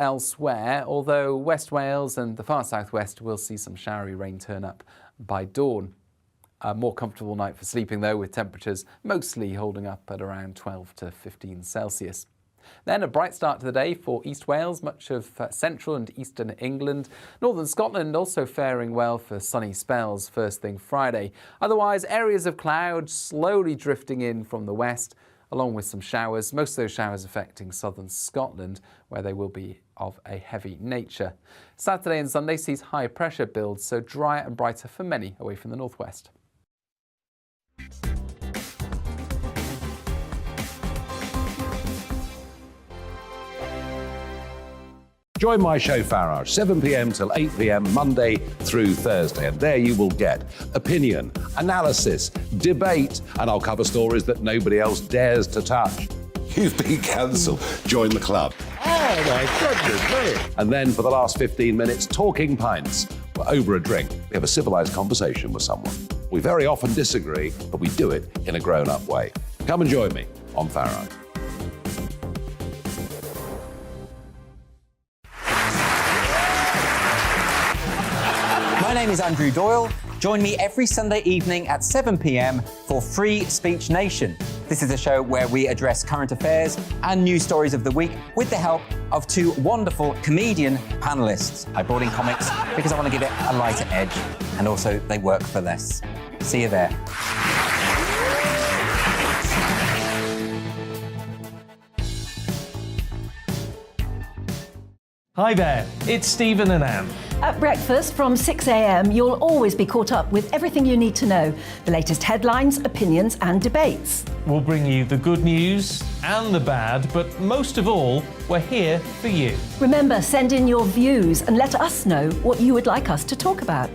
elsewhere, although West Wales and the far southwest will see some showery rain turn up by dawn. A more comfortable night for sleeping, though, with temperatures mostly holding up at around 12 to 15 Celsius. Then a bright start to the day for East Wales, much of central and eastern England. Northern Scotland also faring well for sunny spells first thing Friday. Otherwise, areas of cloud slowly drifting in from the west, along with some showers, most of those showers affecting southern Scotland, where they will be of a heavy nature. Saturday and Sunday sees high pressure builds, so drier and brighter for many away from the northwest. Join my show Farage, 7 p.m. till 8 p.m. Monday through Thursday, and there you will get opinion, analysis, debate, and I'll cover stories that nobody else dares to touch. You've been cancelled. Join the club. Oh my goodness me. And then for the last 15 minutes, talking pints. We're over a drink. We have a civilised conversation with someone. We very often disagree, but we do it in a grown-up way. Come and join me on Farage. My name is Andrew Doyle. Join me every Sunday evening at 7 p.m. for Free Speech Nation. This is a show where we address current affairs and news stories of the week with the help of two wonderful comedian panellists. I brought in comics because I want to give it a lighter edge, and also they work for less. See you there. Hi there, it's Stephen and Anne. At breakfast from 6 a.m, you'll always be caught up with everything you need to know, the latest headlines, opinions and debates. We'll bring you the good news and the bad, but most of all, we're here for you. Remember, send in your views and let us know what you would like us to talk about.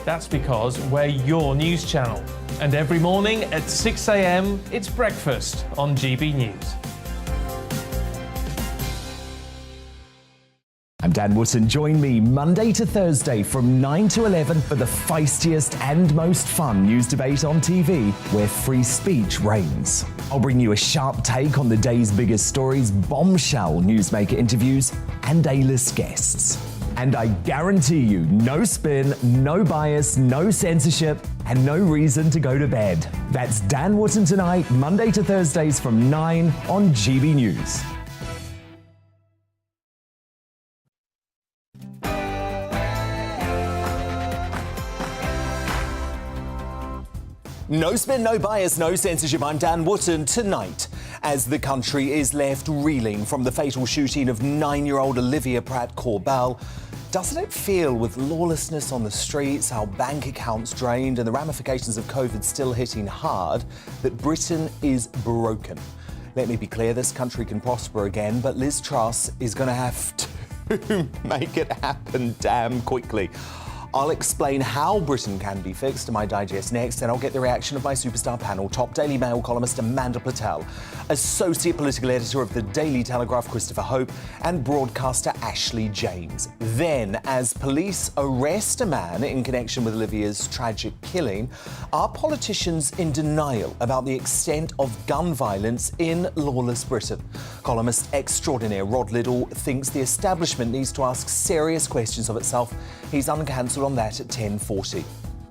That's because we're your news channel. And every morning at 6 a.m, it's breakfast on GB News. I'm Dan Wootton. Join me Monday to Thursday from 9 to 11 for the feistiest and most fun news debate on TV, where free speech reigns. I'll bring you a sharp take on the day's biggest stories, bombshell newsmaker interviews, and A-list guests. And I guarantee you, no spin, no bias, no censorship, and no reason to go to bed. That's Dan Wootton tonight, Monday to Thursdays from 9 on GB News. No spin, no bias, no censorship. I'm Dan Wootton. Tonight, as the country is left reeling from the fatal shooting of 9-year-old Olivia Pratt-Korbel, doesn't it feel, with lawlessness on the streets, our bank accounts drained and the ramifications of COVID still hitting hard, that Britain is broken? Let me be clear, this country can prosper again, but Liz Truss is going to have to make it happen damn quickly. I'll explain how Britain can be fixed in my digest next, and I'll get the reaction of my superstar panel, top Daily Mail columnist Amanda Patel, associate political editor of the Daily Telegraph Christopher Hope, and broadcaster Ashley James. Then, as police arrest a man in connection with Olivia's tragic killing, are politicians in denial about the extent of gun violence in lawless Britain? Columnist extraordinaire Rod Liddell thinks the establishment needs to ask serious questions of itself. He's uncancelled on that at 10:40.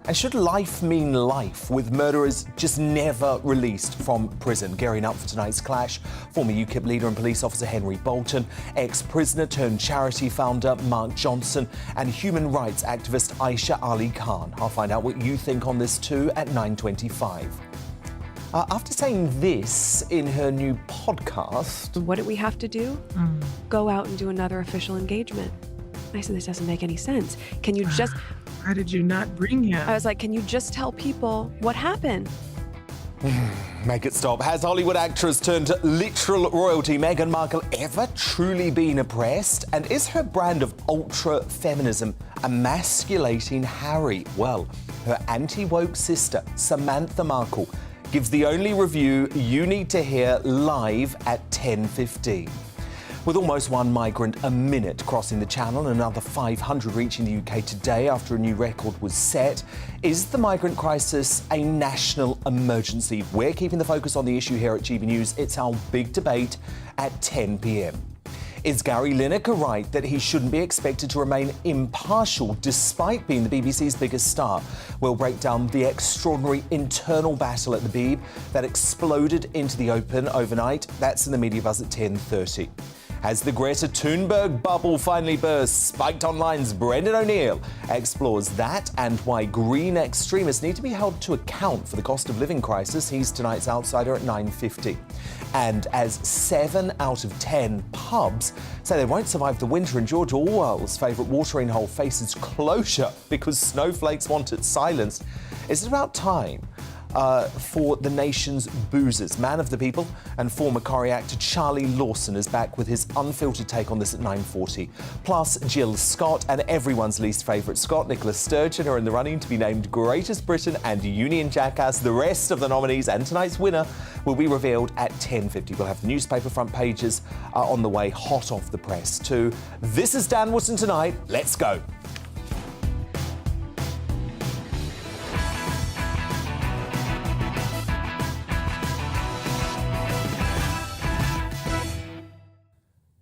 And should life mean life, with murderers just never released from prison? Gearing up for tonight's clash, former UKIP leader and police officer Henry Bolton, ex-prisoner turned charity founder Mark Johnson, and human rights activist Aisha Ali Khan. I'll find out what you think on this too at 9:25. After saying this in her new podcast... What did we have to do? Go out and do another official engagement. I said, this doesn't make any sense. Can you just... Why did you not bring him? I was like, can you just tell people what happened? Make it stop. Has Hollywood actress turned literal royalty Meghan Markle ever truly been oppressed? And is her brand of ultra-feminism emasculating Harry? Well, her anti-woke sister, Samantha Markle, gives the only review you need to hear live at 10:15. With almost one migrant a minute crossing the channel and another 500 reaching the UK today after a new record was set, is the migrant crisis a national emergency? We're keeping the focus on the issue here at GB News. It's our big debate at 10 p.m. Is Gary Lineker right that he shouldn't be expected to remain impartial despite being the BBC's biggest star? We'll break down the extraordinary internal battle at the Beeb that exploded into the open overnight. That's in the Media Buzz at 10:30. As the Greta Thunberg bubble finally bursts, Spiked Online's Brendan O'Neill explores that and why green extremists need to be held to account for the cost of living crisis. He's tonight's Outsider at 9:50. And as 7 out of 10 pubs say they won't survive the winter and George Orwell's favourite watering hole faces closure because snowflakes want it silenced, is it about time for the nation's boozers? Man of the people and former Corrie actor Charlie Lawson is back with his unfiltered take on this at 9:40. Plus, Jill Scott and everyone's least favourite Scot, Nicola Sturgeon, are in the running to be named Greatest Britain and Union Jackass. The rest of the nominees and tonight's winner will be revealed at 10:50. We'll have the newspaper front pages on the way, hot off the press too. This is Dan Wootton Tonight. Let's go.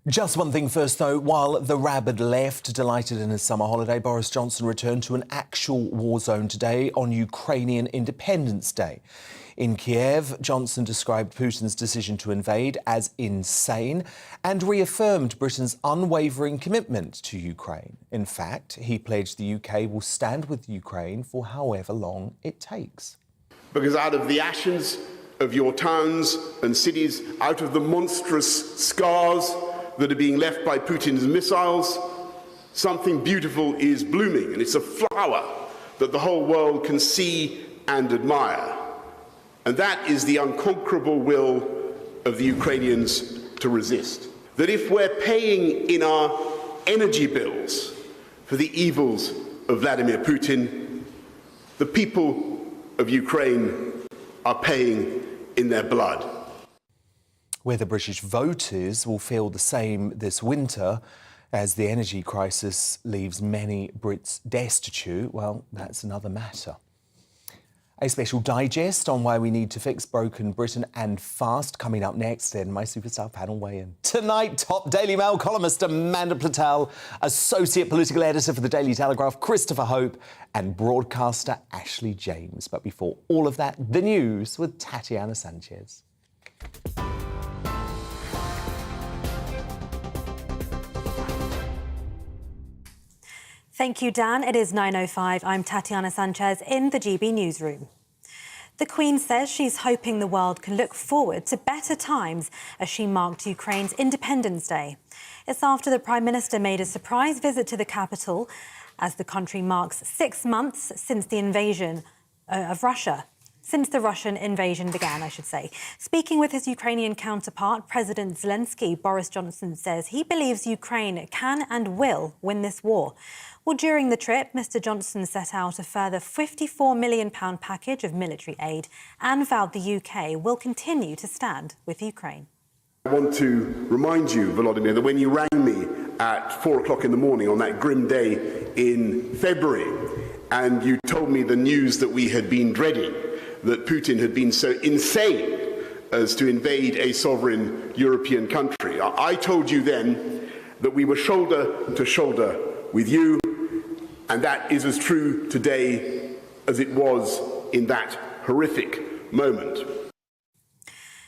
Just one thing first, though. While the rabid left delighted in his summer holiday, Boris Johnson returned to an actual war zone today on Ukrainian Independence Day. In Kiev, Johnson described Putin's decision to invade as insane and reaffirmed Britain's unwavering commitment to Ukraine. In fact, he pledged the UK will stand with Ukraine for however long it takes. Because out of the ashes of your towns and cities, out of the monstrous scars that are being left by Putin's missiles, something beautiful is blooming, and it's a flower that the whole world can see and admire. And that is the unconquerable will of the Ukrainians to resist. That if we're paying in our energy bills for the evils of Vladimir Putin, the people of Ukraine are paying in their blood. Whether British voters will feel the same this winter as the energy crisis leaves many Brits destitute, well, that's another matter. A special digest on why we need to fix broken Britain and fast coming up next, then my superstar panel weigh-in. Tonight, top Daily Mail columnist Amanda Platel, associate political editor for the Daily Telegraph Christopher Hope, and broadcaster Ashley James. But before all of that, the news with Tatiana Sanchez. Thank you, Dan. It is 9:05. I'm Tatiana Sanchez in the GB newsroom. The Queen says she's hoping the world can look forward to better times as she marked Ukraine's Independence Day. It's after the Prime Minister made a surprise visit to the capital as the country marks 6 months since the invasion of Russia. Since the Russian invasion began, I should say. Speaking with his Ukrainian counterpart, President Zelensky, Boris Johnson says he believes Ukraine can and will win this war. Well, during the trip, Mr Johnson set out a further £54 million package of military aid and vowed the UK will continue to stand with Ukraine. I want to remind you, Volodymyr, that when you rang me at 4 o'clock in the morning on that grim day in February, and you told me the news that we had been dreading, that Putin had been so insane as to invade a sovereign European country, I told you then that we were shoulder to shoulder with you, and that is as true today as it was in that horrific moment.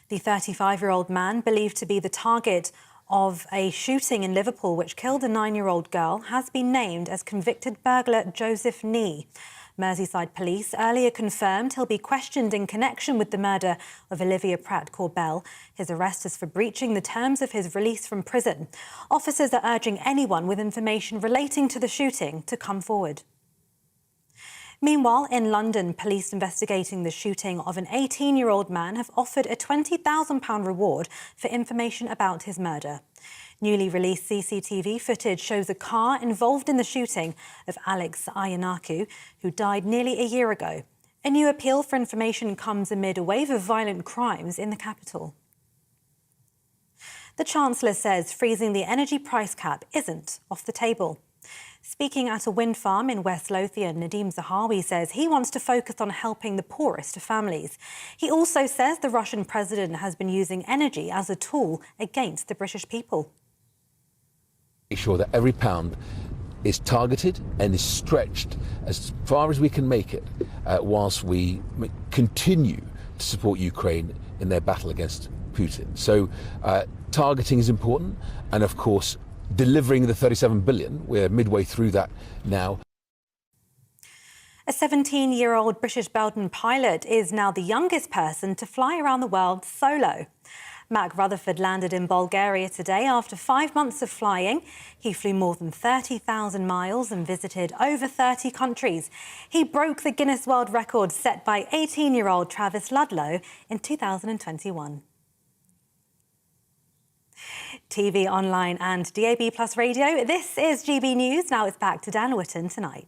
The 35-year-old man, believed to be the target of a shooting in Liverpool which killed a 9-year-old girl, has been named as convicted burglar Joseph Nee. Merseyside police earlier confirmed he'll be questioned in connection with the murder of Olivia Pratt-Corbell. His arrest is for breaching the terms of his release from prison. Officers are urging anyone with information relating to the shooting to come forward. Meanwhile, in London, police investigating the shooting of an 18-year-old man have offered a £20,000 reward for information about his murder. Newly released CCTV footage shows a car involved in the shooting of Alex Iannacu, who died nearly a year ago. A new appeal for information comes amid a wave of violent crimes in the capital. The Chancellor says freezing the energy price cap isn't off the table. Speaking at a wind farm in West Lothian, Nadeem Zahawi says he wants to focus on helping the poorest of families. He also says the Russian president has been using energy as a tool against the British people. Make sure that every pound is targeted and is stretched as far as we can make it, whilst we continue to support Ukraine in their battle against Putin. So targeting is important, and of course delivering the 37 billion. We're midway through that now. A 17-year-old British Belgian pilot is now the youngest person to fly around the world solo. Mac Rutherford landed in Bulgaria today after 5 months of flying. He flew more than 30,000 miles and visited over 30 countries. He broke the Guinness World Record set by 18-year-old Travis Ludlow in 2021. TV, online and DAB+ radio. This is GB News. Now it's back to Dan Wootton tonight.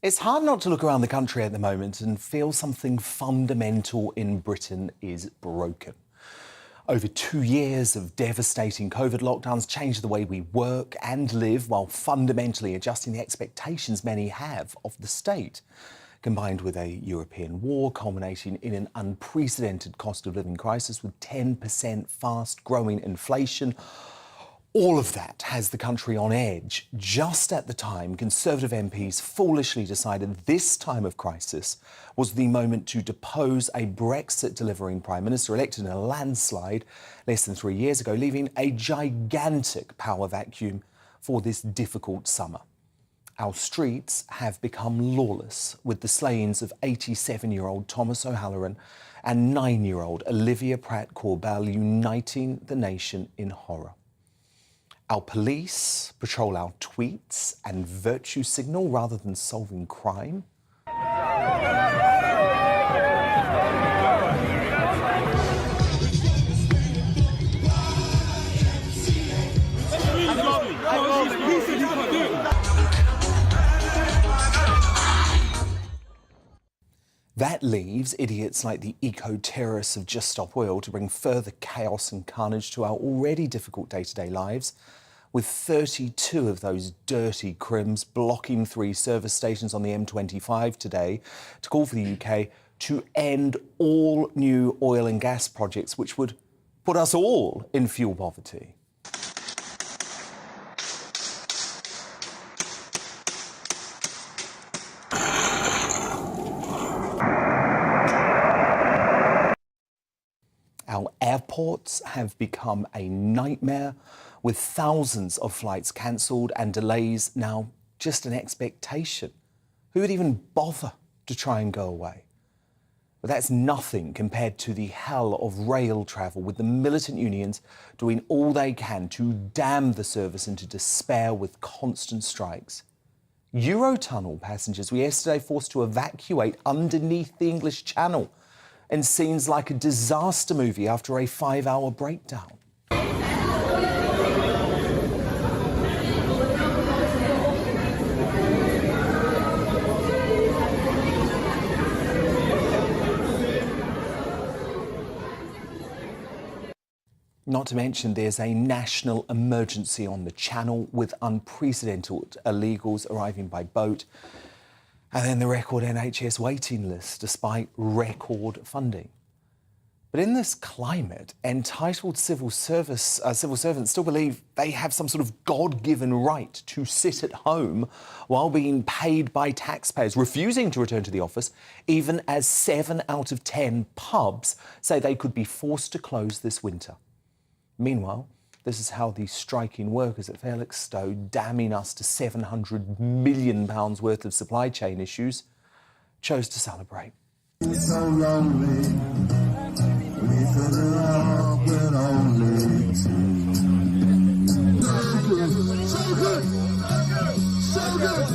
It's hard not to look around the country at the moment and feel something fundamental in Britain is broken. Over 2 years of devastating COVID lockdowns changed the way we work and live while fundamentally adjusting the expectations many have of the state. Combined with a European war culminating in an unprecedented cost of living crisis with 10% fast-growing inflation, all of that has the country on edge just at the time Conservative MPs foolishly decided this time of crisis was the moment to depose a Brexit-delivering Prime Minister elected in a landslide less than 3 years ago, leaving a gigantic power vacuum for this difficult summer. Our streets have become lawless, with the slayings of 87-year-old Thomas O'Halloran and 9-year-old Olivia Pratt-Corbell uniting the nation in horror. Our police patrol our tweets and virtue signal rather than solving crime. That leaves idiots like the eco-terrorists of Just Stop Oil to bring further chaos and carnage to our already difficult day-to-day lives, with 32 of those dirty crims blocking 3 service stations on the M25 today to call for the UK to end all new oil and gas projects, which would put us all in fuel poverty. Our airports have become a nightmare, with thousands of flights cancelled and delays now just an expectation. Who would even bother to try and go away? But that's nothing compared to the hell of rail travel, with the militant unions doing all they can to damn the service into despair with constant strikes. Eurotunnel passengers were yesterday forced to evacuate underneath the English Channel, and scenes like a disaster movie after a 5-hour breakdown. Not to mention there's a national emergency on the Channel with unprecedented illegals arriving by boat. And then the record NHS waiting list, despite record funding. But in this climate, entitled civil servants still believe they have some sort of God-given right to sit at home while being paid by taxpayers, refusing to return to the office, even as 7 out of 10 pubs say they could be forced to close this winter. Meanwhile, this is how the striking workers at Felixstowe, damning us to £700 million worth of supply chain issues, chose to celebrate. It's so lonely. We could have been only two. So good, so good, so good.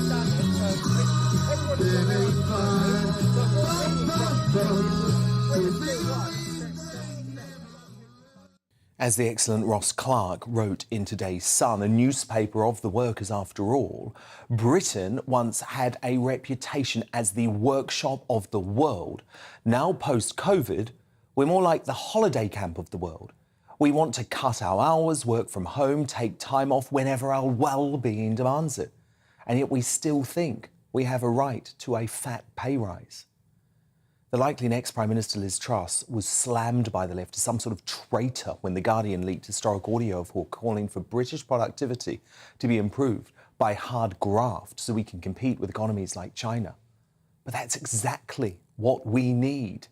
As the excellent Ross Clark wrote in today's Sun, a newspaper of the workers after all, Britain once had a reputation as the workshop of the world. Now, post-COVID, we're more like the holiday camp of the world. We want to cut our hours, work from home, take time off whenever our well-being demands it. And yet we still think we have a right to a fat pay rise. The likely next Prime Minister, Liz Truss, was slammed by the left as some sort of traitor when The Guardian leaked historic audio of her calling for British productivity to be improved by hard graft so we can compete with economies like China. But that's exactly what we need.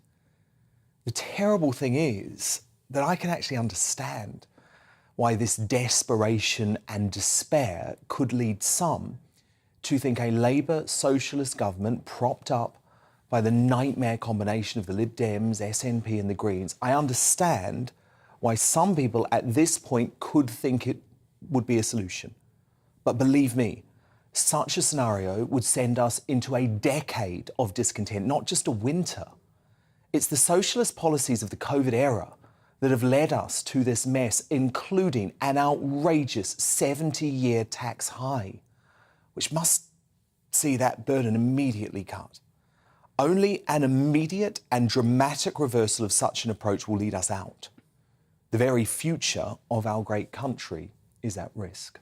The terrible thing is that I can actually understand why this desperation and despair could lead some to think a Labour socialist government propped up by the nightmare combination of the Lib Dems, SNP and the Greens. I understand why some people at this point could think it would be a solution. But believe me, such a scenario would send us into a decade of discontent, not just a winter. It's the socialist policies of the COVID era that have led us to this mess, including an outrageous 70-year tax high, which must see that burden immediately cut. Only an immediate and dramatic reversal of such an approach will lead us out. The very future of our great country is at risk.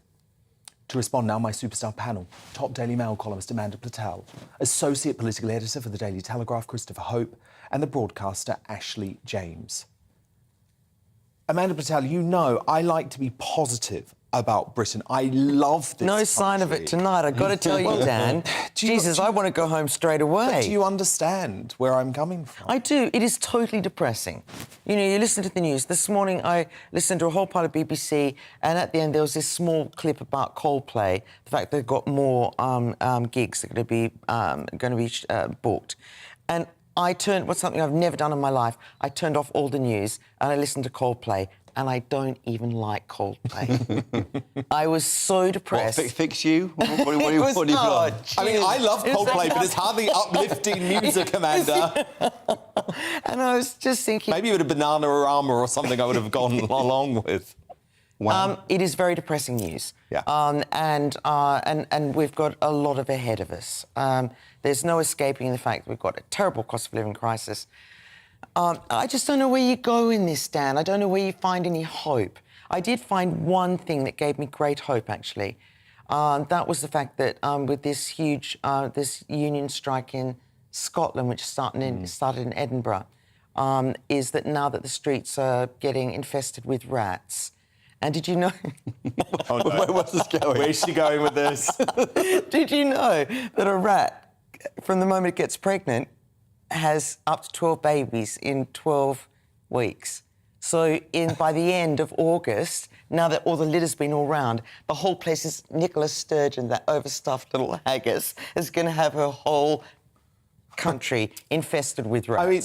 To respond now, my superstar panel, top Daily Mail columnist Amanda Patel, associate political editor for the Daily Telegraph Christopher Hope, and the broadcaster Ashley James. Amanda Patel, you know I like to be positive about Britain. I love this No sign of it tonight, I've got to tell you, Dan. Jesus, I want to go home straight away. Do you understand where I'm coming from? I do. It is totally depressing. You know, you listen to the news. This morning I listened to a whole pile of BBC, and at the end there was this small clip about Coldplay, the fact they've got more gigs that are going to be booked. And I turned, what's something I've never done in my life, I turned off all the news and I listened to Coldplay, and I don't even like Coldplay. I was so depressed. What, fix you? What do you I mean, I love Coldplay, but it's hardly uplifting music, Amanda. And I was just thinking... Maybe with a Bananarama or something I would have gone along with. Wow. It is very depressing news. Yeah. And we've got a lot of ahead of us. There's no escaping the fact that we've got a terrible cost of living crisis. I just don't know where you go in this, Dan. I don't know where you find any hope. I did find one thing that gave me great hope, actually. That was the fact that with this huge this union strike in Scotland, which started in Edinburgh, is that now that the streets are getting infested with rats. And did you know... Oh, no. Where's this going? Where's she going with this? Did you know that a rat, from the moment it gets pregnant, has up to 12 babies in 12 weeks? So by the end of August, now that all the litter's been all round, the whole place is Nicola Sturgeon, that overstuffed little haggis, is going to have her whole country infested with rats. I mean,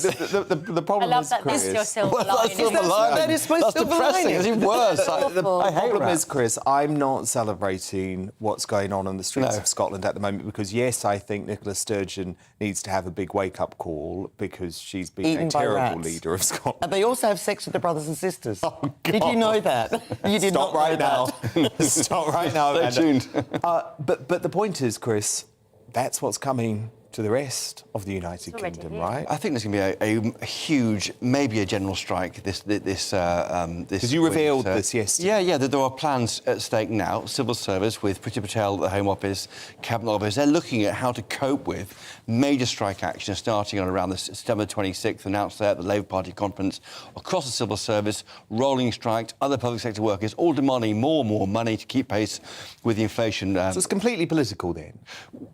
the problem I love is, that. Chris... That's your silver Well, lining. that's silver lining. That is my That's silver depressing. lining. It's even worse. The I hate problem rats. is, Chris, I'm not celebrating what's going on the streets of Scotland at the moment because, yes, I think Nicola Sturgeon needs to have a big wake-up call because she's been Eaten a by terrible rats. leader of Scotland. And they also have sex with their brothers and sisters. Oh, God. Did you know that? You did Stop not right know now. that. Stop right now, Stay Amanda. tuned. But the point is, Chris, that's what's coming to the rest of the United Kingdom, right? I think there's going to be a huge, maybe a general strike this Because you revealed this yesterday. Yeah, there are plans at stake now. Civil Service with Priti Patel, the Home Office, Cabinet Office, they're looking at how to cope with major strike action starting on around the September 26th, announced there at the Labour Party conference across the civil service, rolling strikes, other public sector workers, all demanding more and more money to keep pace with the inflation. So it's completely political then?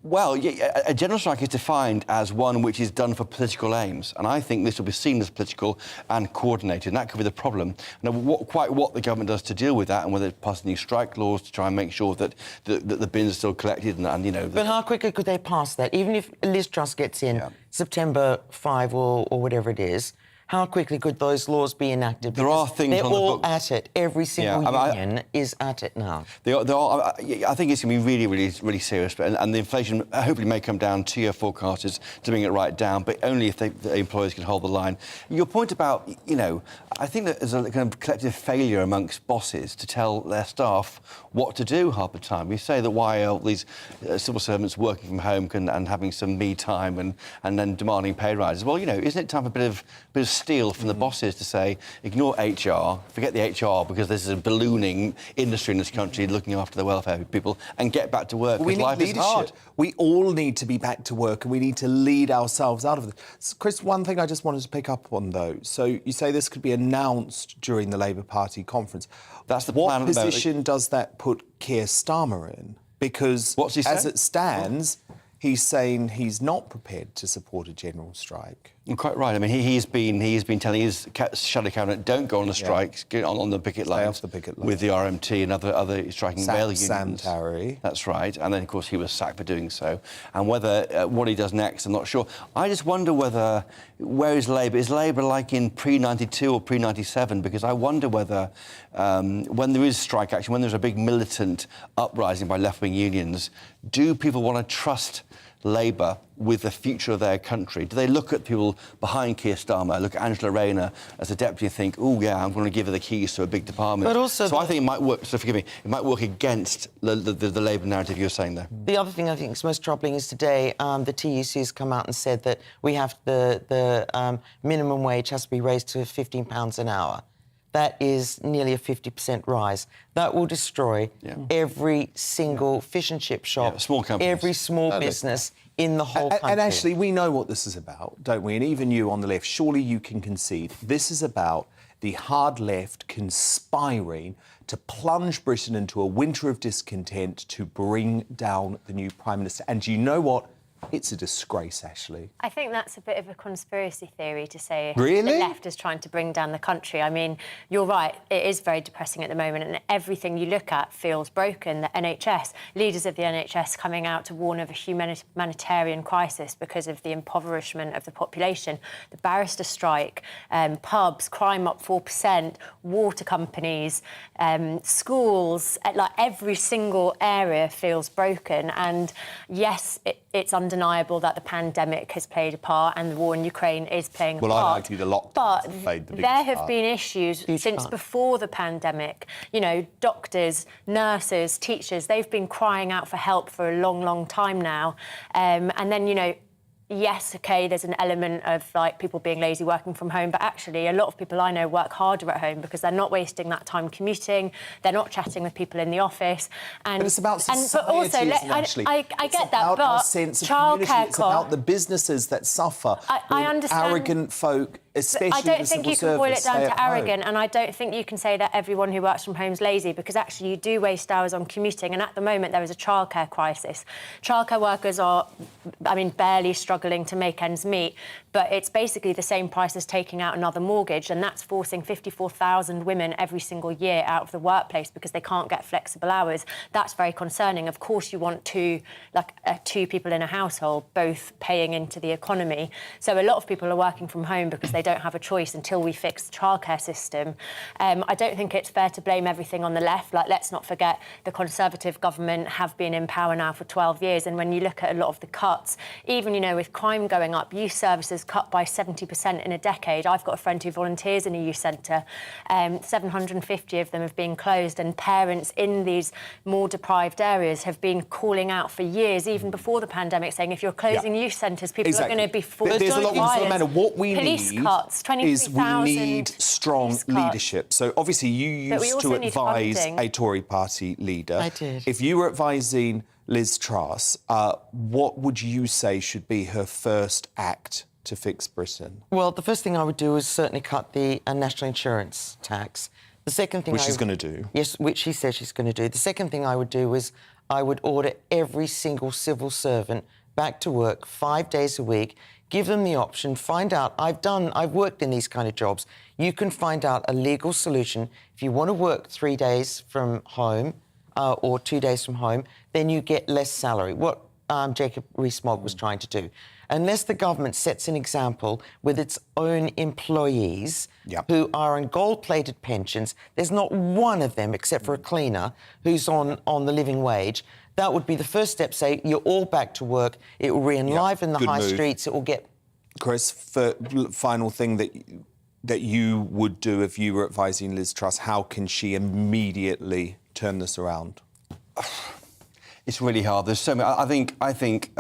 Well, yeah, a general strike is defined as one which is done for political aims, and I think this will be seen as political and coordinated, and that could be the problem. Now, what the government does to deal with that, and whether it passes new strike laws to try and make sure that the bins are still collected, and you know... But how quickly could they pass that? Even if Liz Truss gets in September 5 or whatever it is, how quickly could those laws be enacted? There are things they're on the all books. at it. Every single union is at it now. There are, I think it's going to be really, really, really serious. And the inflation hopefully may come down to your forecasters to bring it right down, but only if the employers can hold the line. Your point about, you know, I think that there's a kind of collective failure amongst bosses to tell their staff what to do half the time. You say that why are these civil servants working from home and having some me time and then demanding pay rises? Well, you know, isn't it time for a bit of steal from the bosses to say, ignore HR, forget the HR because there's a ballooning industry in this country looking after the welfare of people, and get back to work. We need life leadership. is hard. We all need to be back to work, and we need to lead ourselves out of it. So, Chris, one thing I just wanted to pick up on, though. So you say this could be announced during the Labour Party conference. That's the plan. What position does that put Keir Starmer in? Because What's he as saying? it stands, he's saying he's not prepared to support a general strike. You're quite right. I mean, he's been telling his shadow cabinet, don't go on the strikes, get on the picket lines. Stay off the picket line. With the RMT and other striking rail unions. Sam Tarry. That's right. And then, of course, he was sacked for doing so. And whether what he does next, I'm not sure. I just wonder where is Labour? Is Labour like in pre-92 or pre-97? Because I wonder whether when there is strike action, when there's a big militant uprising by left-wing unions, do people want to trust Labour with the future of their country? Do they look at people behind Keir Starmer, look at Angela Rayner as a deputy and think, oh, yeah, I'm going to give her the keys to a big department? But also... So I think it might work, so forgive me, it might work against the Labour narrative you're saying there. The other thing I think is most troubling is today the TUC has come out and said that we have the minimum wage has to be raised to £15 an hour. That is nearly a 50% rise. That will destroy every single fish and chip shop, small companies. every small business in the whole country. And actually, we know what this is about, don't we? And even you on the left, surely you can concede. This is about the hard left conspiring to plunge Britain into a winter of discontent to bring down the new Prime Minister. And you know what? It's a disgrace, Ashley. I think that's a bit of a conspiracy theory to say Really? the left is trying to bring down the country. I mean, you're right, it is very depressing at the moment, and everything you look at feels broken. The NHS, leaders of the NHS coming out to warn of a humanitarian crisis because of the impoverishment of the population. The barrister strike, pubs, crime up 4%, water companies, schools, like every single area feels broken. And yes, it's undeniable that the pandemic has played a part and the war in Ukraine is playing a part. Well, I'd argue the lockdown played the biggest there have part. been issues since before the pandemic. You know, doctors, nurses, teachers, they've been crying out for help for a long, long time now. And then, you know, yes, OK, there's an element of, like, people being lazy working from home, but actually a lot of people I know work harder at home because they're not wasting that time commuting, they're not chatting with people in the office. And, But it's about society, but also, Ashley. I get that, but but our sense of community. It's about the businesses that suffer. I understand. Arrogant folk, especially I don't the think civil you can boil it service, down stay to at home. arrogant, and I don't think you can say that everyone who works from home is lazy, because actually you do waste hours on commuting, and at the moment there is a childcare crisis. Childcare workers are, I mean, barely struggling to make ends meet, but it's basically the same price as taking out another mortgage, and that's forcing 54,000 women every single year out of the workplace because they can't get flexible hours. That's very concerning. Of course you want two people in a household both paying into the economy. So a lot of people are working from home because they don't have a choice until we fix the childcare system. I don't think it's fair to blame everything on the left. Like, let's not forget the Conservative government have been in power now for 12 years, and when you look at a lot of the cuts, even, you know, with crime going up, youth services cut by 70% in a decade. I've got a friend who volunteers in a youth centre. 750 of them have been closed, and parents in these more deprived areas have been calling out for years, even before the pandemic, saying if you're closing youth centres, people are going to be forced to There's a lot of matter. What we police need cuts, is we 23,000 need strong leadership. So obviously you But we used also to need advise funding. a Tory party leader. I did. If you were advising Liz Truss, what would you say should be her first act to fix Britain? Well, the first thing I would do is certainly cut the national insurance tax. The second thing Which she's going to do. Yes, which she says she's going to do. The second thing I would do is I would order every single civil servant back to work 5 days a week, give them the option, find out. I've worked in these kind of jobs. You can find out a legal solution. If you want to work 3 days from home or 2 days from home, then you get less salary. What Jacob Rees-Mogg was trying to do. Unless the government sets an example with its own employees who are on gold-plated pensions, there's not one of them, except for a cleaner, who's on the living wage. That would be the first step. Say, you're all back to work. It will re-enliven the high streets. It will get... Chris, final thing that you would do if you were advising Liz Truss, how can she immediately turn this around? It's really hard. There's so many. I think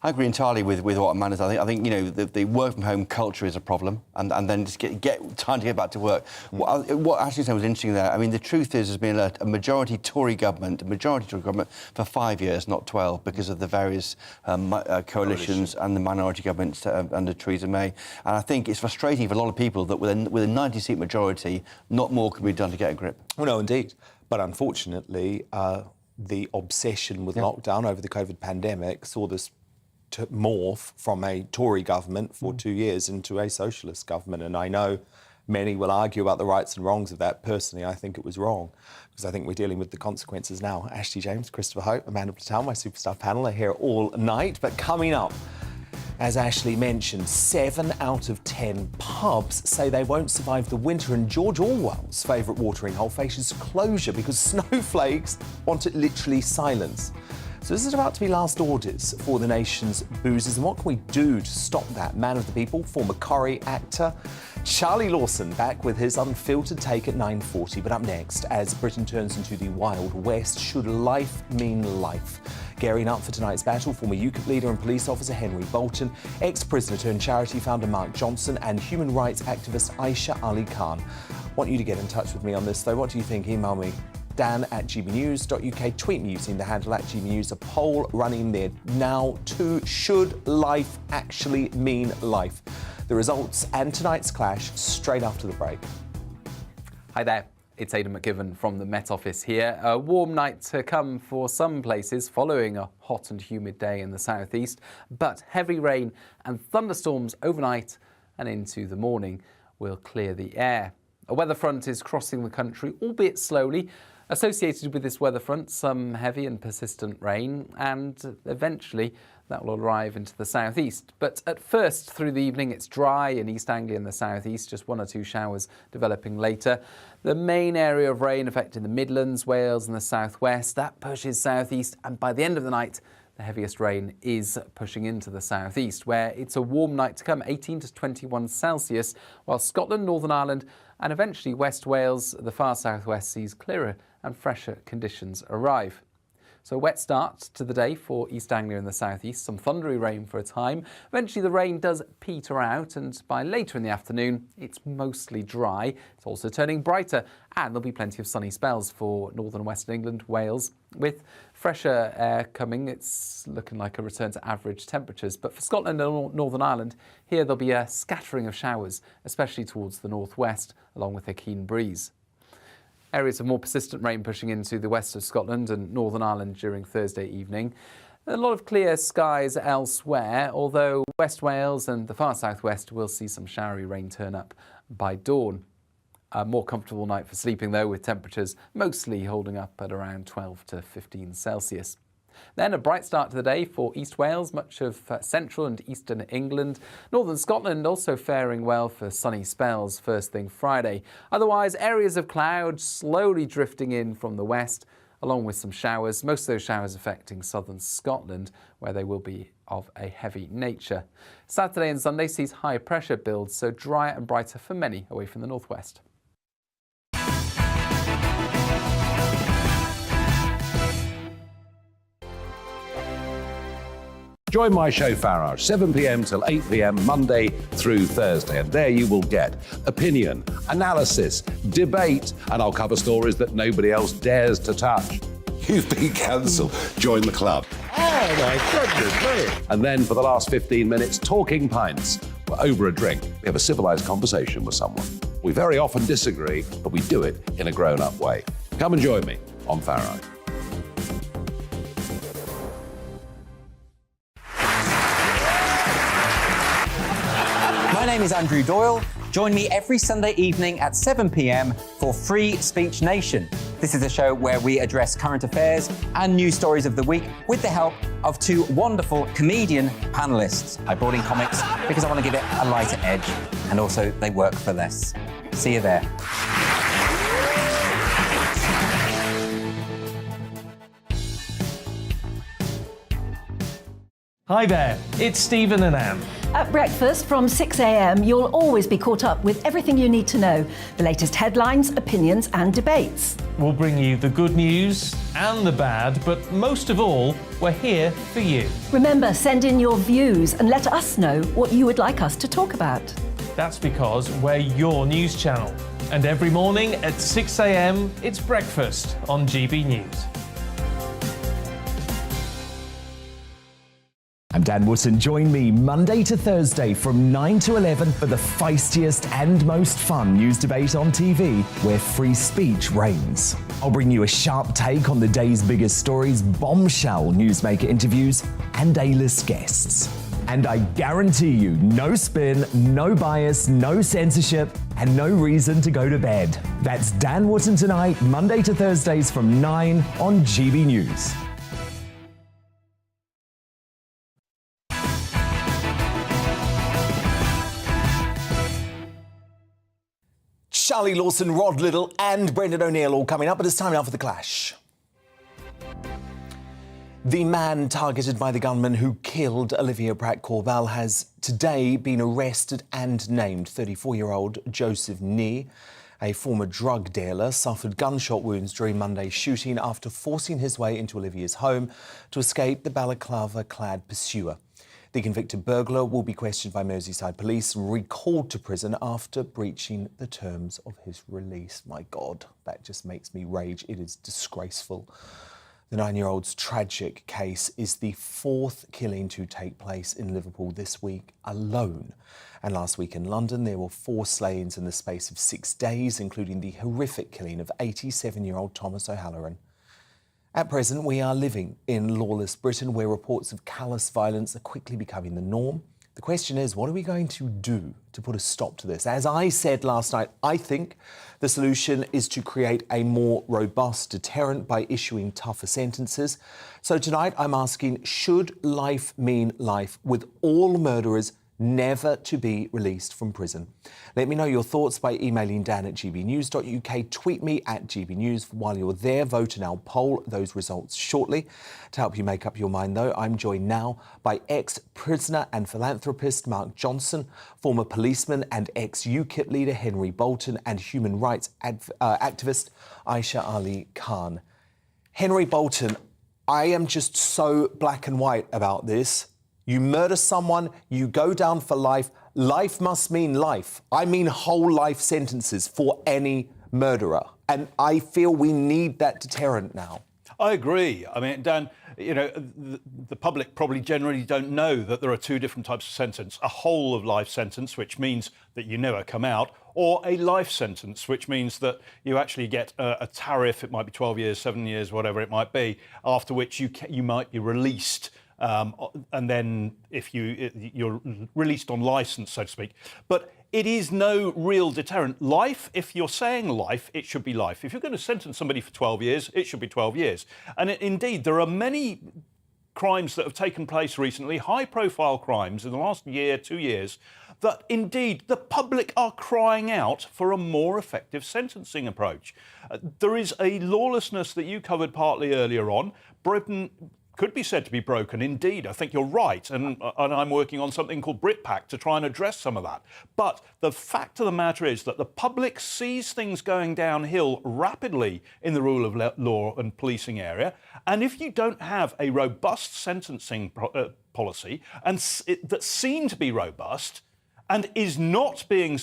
I agree entirely with what Amanda's. I think the work from home culture is a problem, and then just get time to get back to work. What Ashley said was interesting there. I mean, the truth is, there's been a majority Tory government for 5 years, not 12, because of the various coalitions and the minority governments under Theresa May. And I think it's frustrating for a lot of people that with a 90-seat majority, not more can be done to get a grip. Well, no, indeed. But unfortunately, the obsession with lockdown over the COVID pandemic saw this morph from a Tory government for 2 years into a socialist government. And I know many will argue about the rights and wrongs of that. Personally, I think it was wrong, because I think we're dealing with the consequences now. Ashley James, Christopher Hope, Amanda Patel, my superstar panel, are here all night. But coming up, as Ashley mentioned, 7 out of 10 pubs say they won't survive the winter, and George Orwell's favourite watering hole faces closure because snowflakes want it literally silenced. So this is about to be last orders for the nation's boozers, and what can we do to stop that? Man of the people, former Corrie actor, Charlie Lawson, back with his unfiltered take at 9:40. But up next, as Britain turns into the Wild West, should life mean life? Gearing up for tonight's battle, former UKIP leader and police officer Henry Bolton, ex-prisoner turned charity founder Mark Johnson, and human rights activist Aisha Ali Khan. Want you to get in touch with me on this, though. What do you think? Email me, dan@gbnews.uk. Tweet me using the handle @gbnews. A poll running there now to should life actually mean life? The results and tonight's clash straight after the break. Hi there. It's Aidan McGivern from the Met Office here. A warm night to come for some places following a hot and humid day in the southeast, but heavy rain and thunderstorms overnight and into the morning will clear the air. A weather front is crossing the country, albeit slowly. Associated with this weather front, some heavy and persistent rain, and eventually that will arrive into the southeast. But at first, through the evening, it's dry in East Anglia and the southeast, just 1 or 2 showers developing later. The main area of rain affecting the Midlands, Wales and the southwest, that pushes southeast, and by the end of the night, the heaviest rain is pushing into the southeast, where it's a warm night to come, 18 to 21 Celsius, while Scotland, Northern Ireland and eventually West Wales, the far southwest, sees clearer and fresher conditions arrive. So a wet start to the day for East Anglia and the southeast, some thundery rain for a time. Eventually the rain does peter out, and by later in the afternoon it's mostly dry. It's also turning brighter, and there'll be plenty of sunny spells for northern Western England, Wales. With fresher air coming, it's looking like a return to average temperatures. But for Scotland and Northern Ireland, here there'll be a scattering of showers, especially towards the northwest, along with a keen breeze. Areas of more persistent rain pushing into the west of Scotland and Northern Ireland during Thursday evening. A lot of clear skies elsewhere, although West Wales and the far southwest will see some showery rain turn up by dawn. A more comfortable night for sleeping, though, with temperatures mostly holding up at around 12 to 15 Celsius. Then a bright start to the day for East Wales, much of central and eastern England. Northern Scotland also faring well for sunny spells first thing Friday. Otherwise, areas of cloud slowly drifting in from the west, along with some showers. Most of those showers affecting southern Scotland, where they will be of a heavy nature. Saturday and Sunday sees high pressure builds, so drier and brighter for many away from the northwest. Join my show Farage, 7 p.m. till 8 p.m. Monday through Thursday. And there you will get opinion, analysis, debate, and I'll cover stories that nobody else dares to touch. You've been cancelled. Join the club. Oh my goodness me. And then for the last 15 minutes, talking pints. We're over a drink. We have a civilised conversation with someone. We very often disagree, but we do it in a grown-up way. Come and join me on Farage. My name is Andrew Doyle. Join me every Sunday evening at 7 p.m. for Free Speech Nation. This is a show where we address current affairs and news stories of the week with the help of 2 wonderful comedian panellists. I brought in comics because I want to give it a lighter edge, and also they work for less. See you there. Hi there, it's Stephen and Anne. At breakfast from 6 a.m, you'll always be caught up with everything you need to know, the latest headlines, opinions and debates. We'll bring you the good news and the bad, but most of all, we're here for you. Remember, send in your views and let us know what you would like us to talk about. That's because we're your news channel. And every morning at 6 a.m, it's breakfast on GB News. I'm Dan Wootton. Join me Monday to Thursday from 9 to 11 for the feistiest and most fun news debate on TV, where free speech reigns. I'll bring you a sharp take on the day's biggest stories, bombshell newsmaker interviews, and A-list guests. And I guarantee you, no spin, no bias, no censorship, and no reason to go to bed. That's Dan Wootton tonight, Monday to Thursdays from 9 on GB News. Charlie Lawson, Rod Liddle and Brendan O'Neill all coming up, but it's time now for The Clash. The man targeted by the gunman who killed Olivia Pratt-Korbel has today been arrested and named. 34-year-old Joseph Nee, a former drug dealer, suffered gunshot wounds during Monday's shooting after forcing his way into Olivia's home to escape the balaclava-clad pursuer. The convicted burglar will be questioned by Merseyside police and recalled to prison after breaching the terms of his release. My God, that just makes me rage. It is disgraceful. The 9-year-old's tragic case is the fourth killing to take place in Liverpool this week alone. And last week in London, there were 4 slayings in the space of 6 days, including the horrific killing of 87-year-old Thomas O'Halloran. At present, we are living in lawless Britain, where reports of callous violence are quickly becoming the norm. The question is, what are we going to do to put a stop to this? As I said last night, I think the solution is to create a more robust deterrent by issuing tougher sentences. So tonight, I'm asking, should life mean life, with all murderers never to be released from prison? Let me know your thoughts by emailing dan@gbnews.uk. Tweet me at GBNews. While you're there, vote and I'll poll those results shortly. To help you make up your mind, though, I'm joined now by ex-prisoner and philanthropist Mark Johnson, former policeman and ex-UKIP leader Henry Bolton, and human rights activist Aisha Ali Khan. Henry Bolton, I am just so black and white about this. You murder someone, you go down for life. Life must mean life. I mean whole life sentences for any murderer. And I feel we need that deterrent now. I agree. I mean, Dan, you know, the public probably generally don't know that there are 2 different types of sentence. A whole of life sentence, which means that you never come out, or a life sentence, which means that you actually get a tariff. It might be 12 years, 7 years, whatever it might be, after which you might be released. And then if you're released on licence, so to speak. But it is no real deterrent. Life, if you're saying life, it should be life. If you're going to sentence somebody for 12 years, it should be 12 years. And indeed, there are many crimes that have taken place recently, high-profile crimes in the last year, 2 years, that indeed the public are crying out for a more effective sentencing approach. There is a lawlessness that you covered partly earlier on. Britain could be said to be broken. Indeed, I think you're right. And I'm working on something called BritPact to try and address some of that. But the fact of the matter is that the public sees things going downhill rapidly in the rule of law and policing area. And if you don't have a robust sentencing policy, and that seem to be robust, and is not being,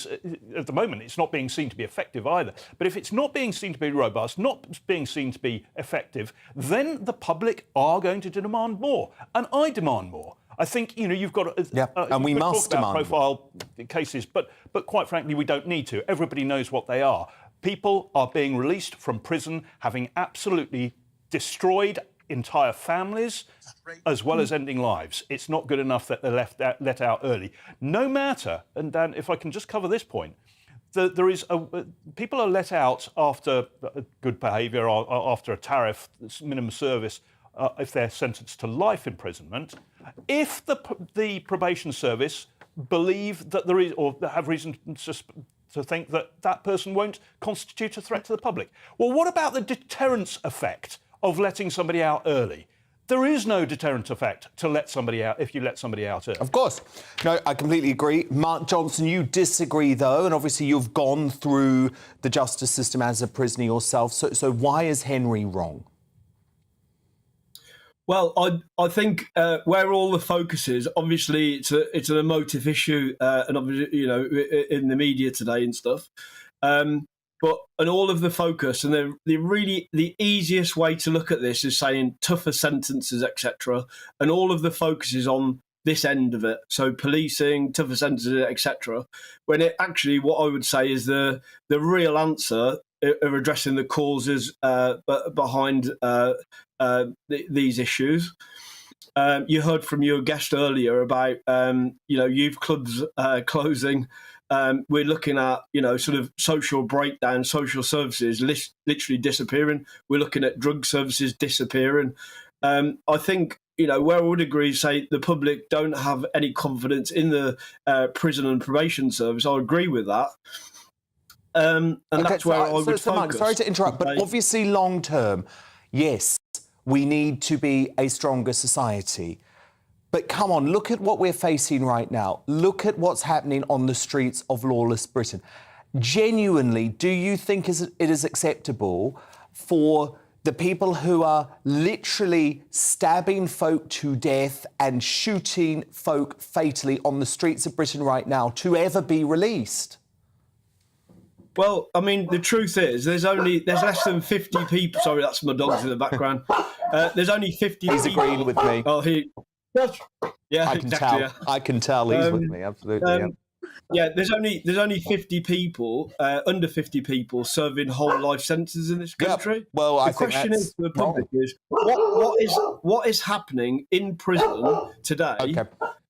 at the moment, it's not being seen to be effective either. But if it's not being seen to be robust, not being seen to be effective, then the public are going to demand more. And I demand more. I think, you know, you've got to... and we must talk about demand profile cases, but quite frankly, we don't need to. Everybody knows what they are. People are being released from prison, having absolutely destroyed entire families, as well as ending lives. It's not good enough that they're let out early. No matter, and Dan, if I can just cover this point, people are let out after good behaviour or after a tariff, minimum service, if they're sentenced to life imprisonment, if the probation service believe that there is, or have reason to think that that person won't constitute a threat to the public. Well, what about the deterrence effect of letting somebody out early? there is no deterrent effect to let somebody out if you let somebody out early. Of course. No, I completely agree. Mark Johnson, you disagree, though, and obviously you've gone through the justice system as a prisoner yourself. So why is Henry wrong? Well, I think where all the focus is, obviously it's an emotive issue, and obviously, in the media today and stuff. And all of the focus and the easiest way to look at this is saying tougher sentences, etc. And all of the focus is on this end of it. So policing, tougher sentences, etc. When it actually, what I would say is the real answer of addressing the causes behind these issues. You heard from your guest earlier about youth clubs closing. We're looking at, sort of social breakdown, social services literally disappearing. We're looking at drug services disappearing. I think, where I would agree, say the public don't have any confidence in the prison and probation service. I agree with that. And that's where I would focus. Mark, sorry to interrupt, but obviously long term, yes, we need to be a stronger society. But come on, look at what we're facing right now. Look at what's happening on the streets of lawless Britain. Genuinely, do you think it is acceptable for the people who are literally stabbing folk to death and shooting folk fatally on the streets of Britain right now to ever be released? Well, I mean, the truth is, there's less than 50 people. Sorry, that's my dogs in the background. There's only 50 He's people. agreeing with me. Oh, yeah, I can exactly, tell. yeah. I can tell he's with me, absolutely. Yeah, there's only 50 people, under 50 people, serving whole life sentences in this country. Yep. Well, the I think question that's is to the public is what is happening in prison today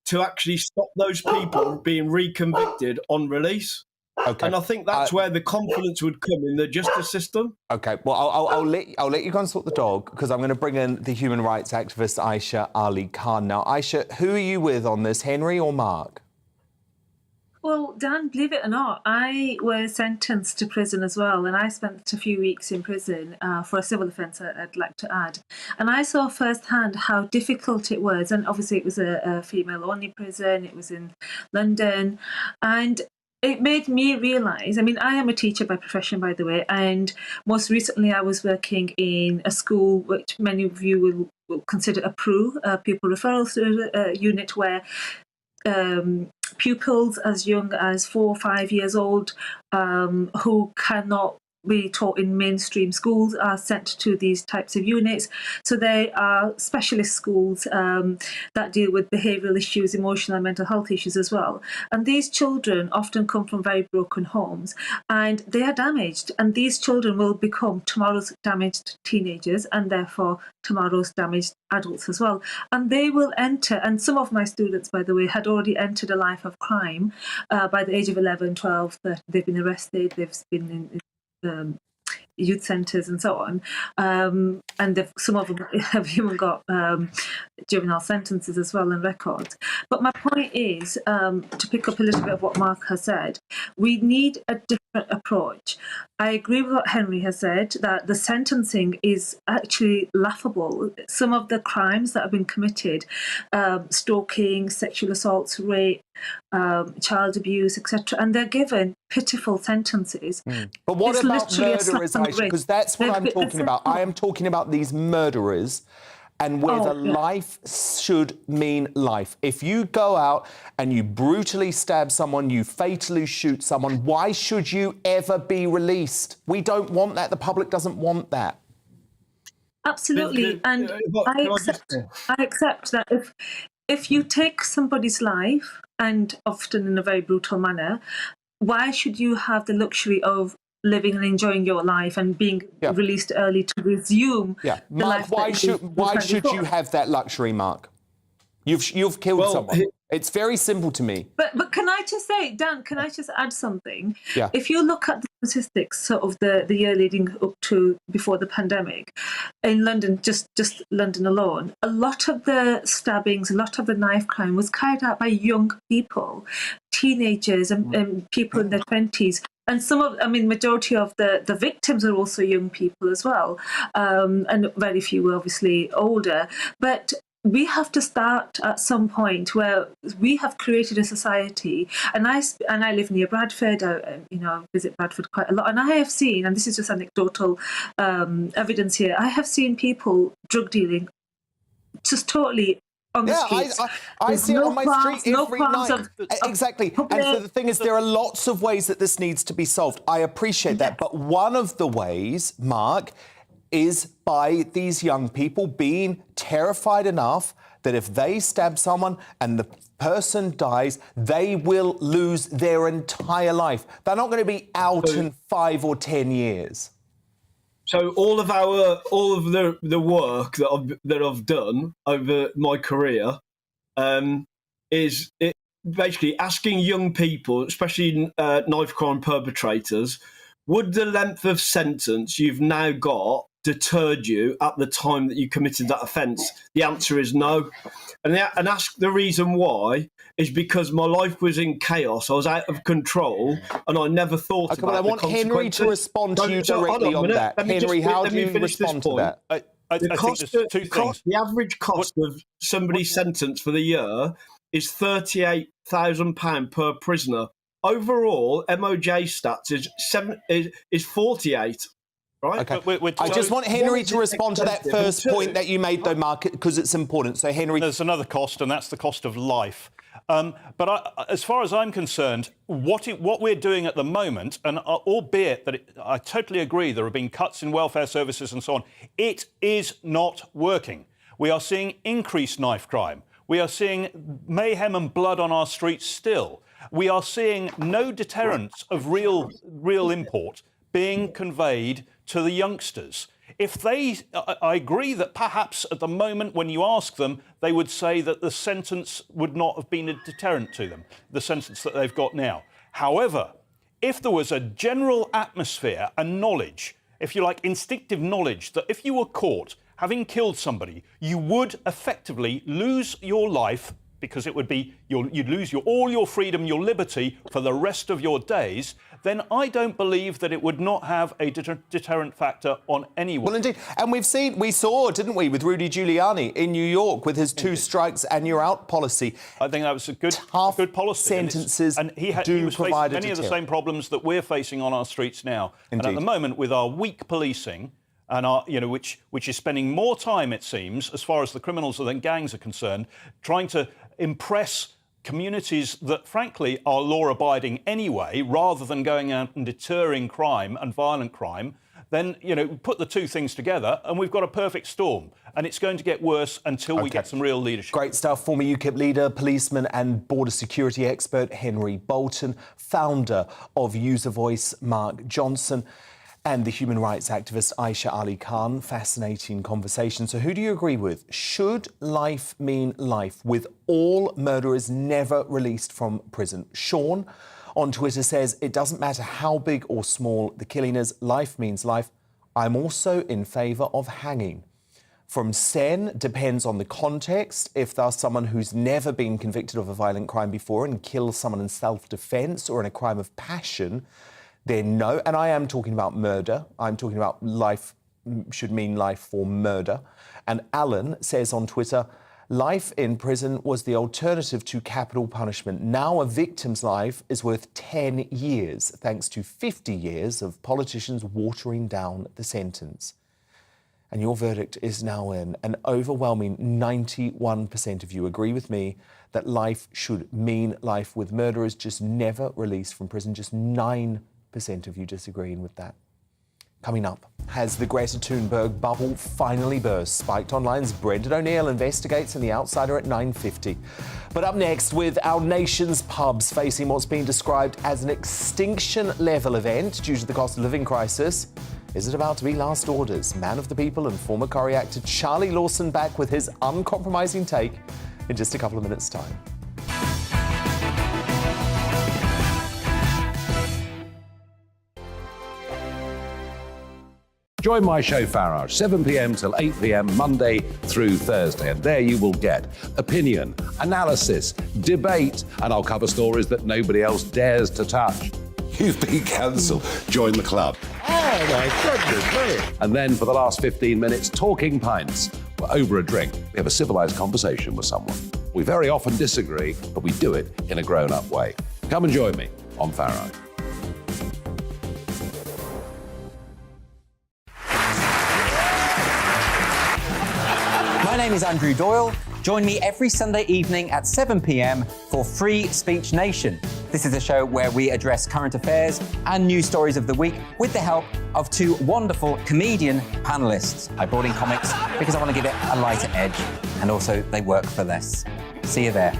to actually stop those people being reconvicted on release? Okay. And I think that's where the confidence would come in the justice system. Okay, well, I'll let you go and sort the dog, because I'm going to bring in the human rights activist Aisha Ali Khan. Now, Aisha, who are you with on this, Henry or Mark? Well, Dan, believe it or not, I was sentenced to prison as well, and I spent a few weeks in prison for a civil offence, I'd like to add. And I saw firsthand how difficult it was, and obviously it was a female-only prison, it was in London, and it made me realise, I mean, I am a teacher by profession, by the way, and most recently I was working in a school which many of you will consider a PRU, pupil referral unit, where pupils as young as 4 or 5 years old who cannot be taught in mainstream schools are sent to these types of units. So they are specialist schools that deal with behavioural issues, emotional and mental health issues as well. And these children often come from very broken homes and they are damaged. And these children will become tomorrow's damaged teenagers and therefore tomorrow's damaged adults as well. And they will enter, and some of my students, by the way, had already entered a life of crime by the age of 11, 12, 13. They've been arrested, they've been in youth centres and so on, and some of them have even got juvenile sentences as well and records. But my point is, to pick up a little bit of what Mark has said, we need a different approach. I agree with what Henry has said, that the sentencing is actually laughable. Some of the crimes that have been committed, stalking, sexual assaults, rape, child abuse, etc., and they're given pitiful sentences. But what It's about literally a murderers, slap on the Aisha? Because that's what I'm talking about. I am talking about these murderers and whether life should mean life. If you go out and you brutally stab someone, you fatally shoot someone, why should you ever be released? We don't want that. The public doesn't want that. Absolutely, and I accept that if you take somebody's life, and often in a very brutal manner, why should you have the luxury of living and enjoying your life and being released early to resume the Mark, life why should you have that luxury, Mark? You've killed someone. It's very simple to me. But can I just say, Dan, can I just add something? Yeah. If you look at the statistics sort of the year leading up to before the pandemic, in London, just London alone, a lot of the stabbings, a lot of the knife crime was carried out by young people, teenagers and people in their 20s. majority of the victims are also young people as well, and very few were obviously older. But we have to start at some point where we have created a society, and I live near Bradford. I visit Bradford quite a lot, and I have seen, and this is just anecdotal evidence here, I have seen people drug dealing just totally on the streets. I see it on my street every night. Exactly. Public. And so the thing is, there are lots of ways that this needs to be solved. I appreciate that. But one of the ways, Mark, is by these young people being terrified enough that if they stab someone and the person dies, they will lose their entire life. They're not going to be out in 5 or 10 years. So all of the work that I've done over my career is basically asking young people, especially knife crime perpetrators, would the length of sentence you've now got deterred you at the time that you committed that offence? The answer is no. And ask the reason why is because my life was in chaos. I was out of control, and I never thought about I want Henry to respond to you directly on that. Henry, how do you respond to that? The average cost of somebody's sentence for the year is £38,000 per prisoner. Overall, MOJ stats is 48. Right? Okay. I just want Henry to respond to that first point that you made, though, Mark, because it's important. So, Henry... There's another cost, and that's the cost of life. But as far as I'm concerned, what we're doing at the moment, and albeit that I totally agree there have been cuts in welfare services and so on, it is not working. We are seeing increased knife crime. We are seeing mayhem and blood on our streets still. We are seeing no deterrence of real import being conveyed to the youngsters. I agree that perhaps at the moment when you ask them, they would say that the sentence would not have been a deterrent to them, the sentence that they've got now. However, if there was a general atmosphere and knowledge, if you like, instinctive knowledge, that if you were caught having killed somebody, you would effectively lose your life, because it would be you'd lose all your freedom, your liberty for the rest of your days, then I don't believe that it would not have a deterrent factor on anyone. Well, indeed. And we saw, didn't we, with Rudy Giuliani in New York with his 2 strikes and you're out policy. I think that was a good policy. Sentences and he was facing many of the same problems that we're facing on our streets now. Indeed. And at the moment, with our weak policing, and our, which is spending more time, it seems, as far as the criminals and gangs are concerned, trying to impress communities that, frankly, are law-abiding anyway, rather than going out and deterring crime and violent crime, then, put the two things together and we've got a perfect storm. And it's going to get worse until we get some real leadership. Great stuff. Former UKIP leader, policeman and border security expert Henry Bolton, founder of User Voice Mark Johnson, and the human rights activist Aisha Ali Khan. Fascinating conversation. So who do you agree with? Should life mean life, with all murderers never released from prison? Sean on Twitter says, it doesn't matter how big or small the killing is, life means life. I'm also in favour of hanging. From Sen, depends on the context. If there's someone who's never been convicted of a violent crime before and kills someone in self-defence or in a crime of passion, then no. And I am talking about murder. I'm talking about life should mean life for murder. And Alan says on Twitter, life in prison was the alternative to capital punishment. Now a victim's life is worth 10 years, thanks to 50 years of politicians watering down the sentence. And your verdict is now in. An overwhelming 91% of you agree with me that life should mean life, with murderers just never released from prison. Just 9% of you disagreeing with that. Coming up, has the Greta Thunberg bubble finally burst? Spiked Online's Brendan O'Neill investigates in The Outsider at 9:50. But up next, with our nation's pubs facing what's being described as an extinction-level event due to the cost of living crisis, is it about to be last orders? Man of the people and former Corrie actor Charlie Lawson back with his uncompromising take in just a couple of minutes' time. Join my show Farage, 7 p.m. till 8 p.m. Monday through Thursday. And there you will get opinion, analysis, debate, and I'll cover stories that nobody else dares to touch. You've been cancelled. Join the club. Oh, my goodness me. And then for the last 15 minutes, talking pints. We're over a drink. We have a civilised conversation with someone. We very often disagree, but we do it in a grown-up way. Come and join me on Farage. My name is Andrew Doyle. Join me every Sunday evening at 7 p.m. for Free Speech Nation. This is a show where we address current affairs and news stories of the week with the help of two wonderful comedian panellists. I brought in comics because I want to give it a lighter edge, and also they work for less. See you there.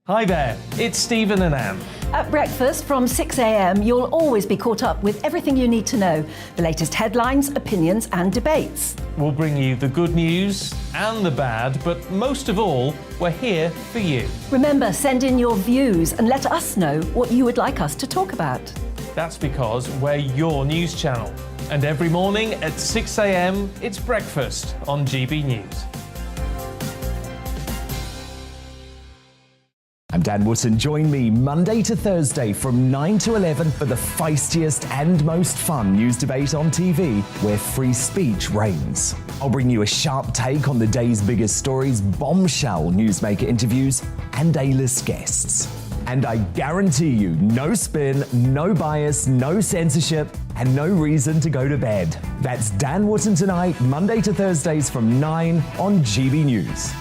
Hi there, it's Stephen and Anne. At breakfast from 6 a.m, you'll always be caught up with everything you need to know, the latest headlines, opinions and debates. We'll bring you the good news and the bad, but most of all, we're here for you. Remember, send in your views and let us know what you would like us to talk about. That's because we're your news channel. And every morning at 6 a.m, it's breakfast on GB News. I'm Dan Wootton. Join me Monday to Thursday from 9 to 11 for the feistiest and most fun news debate on TV, where free speech reigns. I'll bring you a sharp take on the day's biggest stories, bombshell newsmaker interviews, and A-list guests. And I guarantee you, no spin, no bias, no censorship, and no reason to go to bed. That's Dan Wootton Tonight, Monday to Thursdays from 9 on GB News.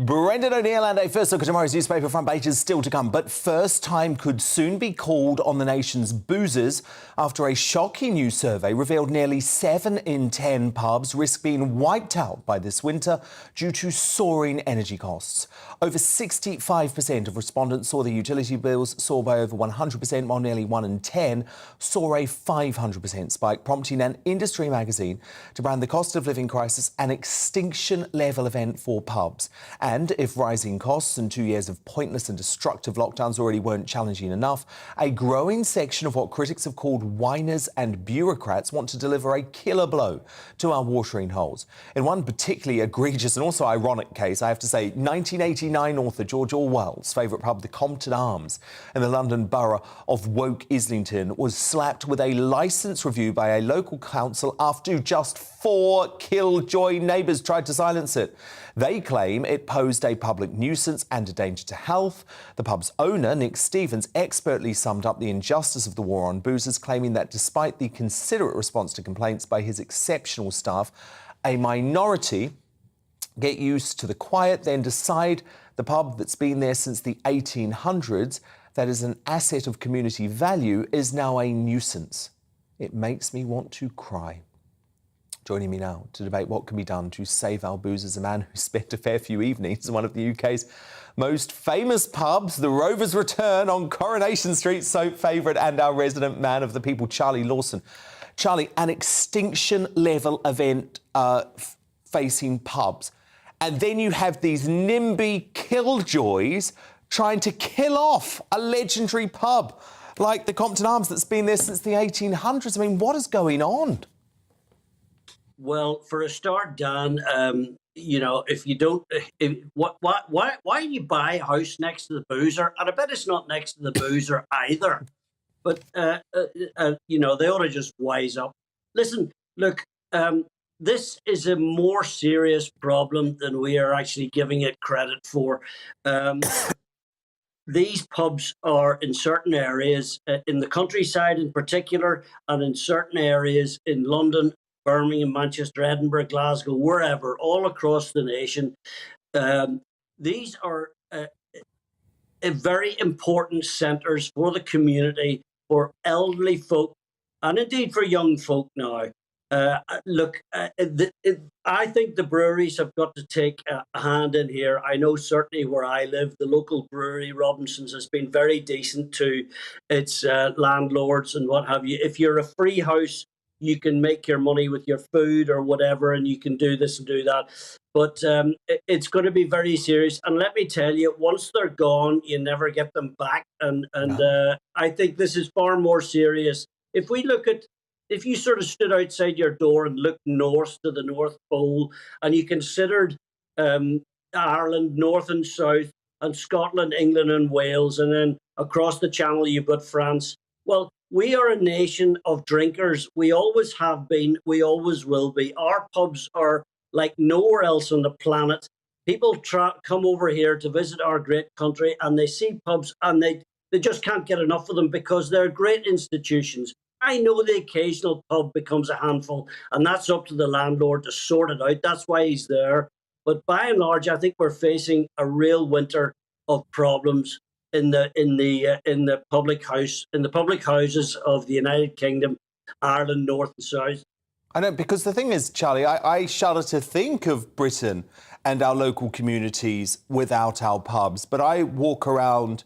Brendan O'Neill and a first look at tomorrow's newspaper front pages still to come. But first time could soon be called on the nation's boozers after a shocking new survey revealed nearly 7 in 10 pubs risk being wiped out by this winter due to soaring energy costs. Over 65% of respondents saw their utility bills soar by over 100%, while nearly 1 in 10 saw a 500% spike, prompting an industry magazine to brand the cost of living crisis an extinction-level event for pubs. And if rising costs and 2 years of pointless and destructive lockdowns already weren't challenging enough, a growing section of what critics have called whiners and bureaucrats want to deliver a killer blow to our watering holes. In one particularly egregious and also ironic case, I have to say, 1989 author George Orwell's favourite pub, the Compton Arms, in the London borough of Woke Islington, was slapped with a licence review by a local council after just 4 killjoy neighbours tried to silence it. They claim it posed a public nuisance and a danger to health. The pub's owner, Nick Stevens, expertly summed up the injustice of the war on boozers, claiming that despite the considerate response to complaints by his exceptional staff, a minority get used to the quiet, then decide the pub that's been there since the 1800s, that is an asset of community value, is now a nuisance. It makes me want to cry. Joining me now to debate what can be done to save our boozers, a man who spent a fair few evenings in one of the UK's most famous pubs, the Rovers Return on Coronation Street, soap favourite, and our resident man of the people, Charlie Lawson. Charlie, an extinction-level event facing pubs. And then you have these NIMBY killjoys trying to kill off a legendary pub like the Compton Arms that's been there since the 1800s. I mean, what is going on? Well, for a start, Dan, you know, if you don't, why you buy a house next to the boozer? And I bet it's not next to the boozer either. But, you know, they ought to just wise up. Listen, look, this is a more serious problem than we are actually giving it credit for. These pubs are in certain areas, in the countryside in particular, and in certain areas in London, Birmingham, Manchester, Edinburgh, Glasgow, wherever, all across the nation. These are very important centres for the community, for elderly folk, and indeed for young folk now. Look, I think the breweries have got to take a hand in here. I know certainly where I live, the local brewery, Robinson's, has been very decent to its landlords and what have you. If you're a free house you can make your money with your food or whatever, and you can do this and do that. But it's going to be very serious. And let me tell you, once they're gone, you never get them back. And I think this is far more serious. If you sort of stood outside your door and looked north to the North Pole, and you considered Ireland, north and south, and Scotland, England and Wales, and then across the channel you've got France. Well, we are a nation of drinkers. We always have been. We always will be. Our pubs are like nowhere else on the planet. People come over here to visit our great country, and they see pubs, and they just can't get enough of them because they're great institutions. I know the occasional pub becomes a handful, and that's up to the landlord to sort it out. That's why he's there. But by and large, I think we're facing a real winter of problems in the public houses of the United Kingdom, Ireland, North and South. I know, because the thing is, Charlie, I shudder to think of Britain and our local communities without our pubs. But I walk around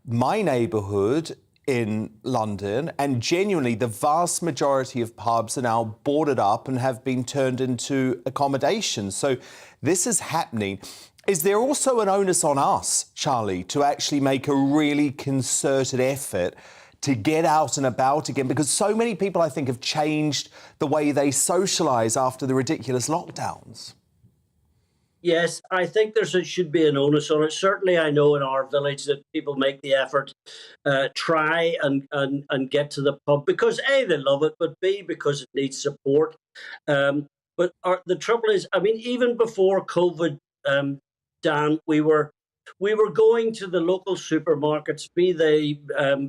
my neighbourhood in London, and genuinely the vast majority of pubs are now boarded up and have been turned into accommodation. So this is happening. Is there also an onus on us, Charlie, to actually make a really concerted effort to get out and about again? Because so many people, I think, have changed the way they socialise after the ridiculous lockdowns. Yes, I think there should be an onus on it. Certainly, I know in our village that people make the effort, try and get to the pub because A, they love it, but B, because it needs support. But the trouble is, I mean, even before COVID, Dan, we were going to the local supermarkets, be they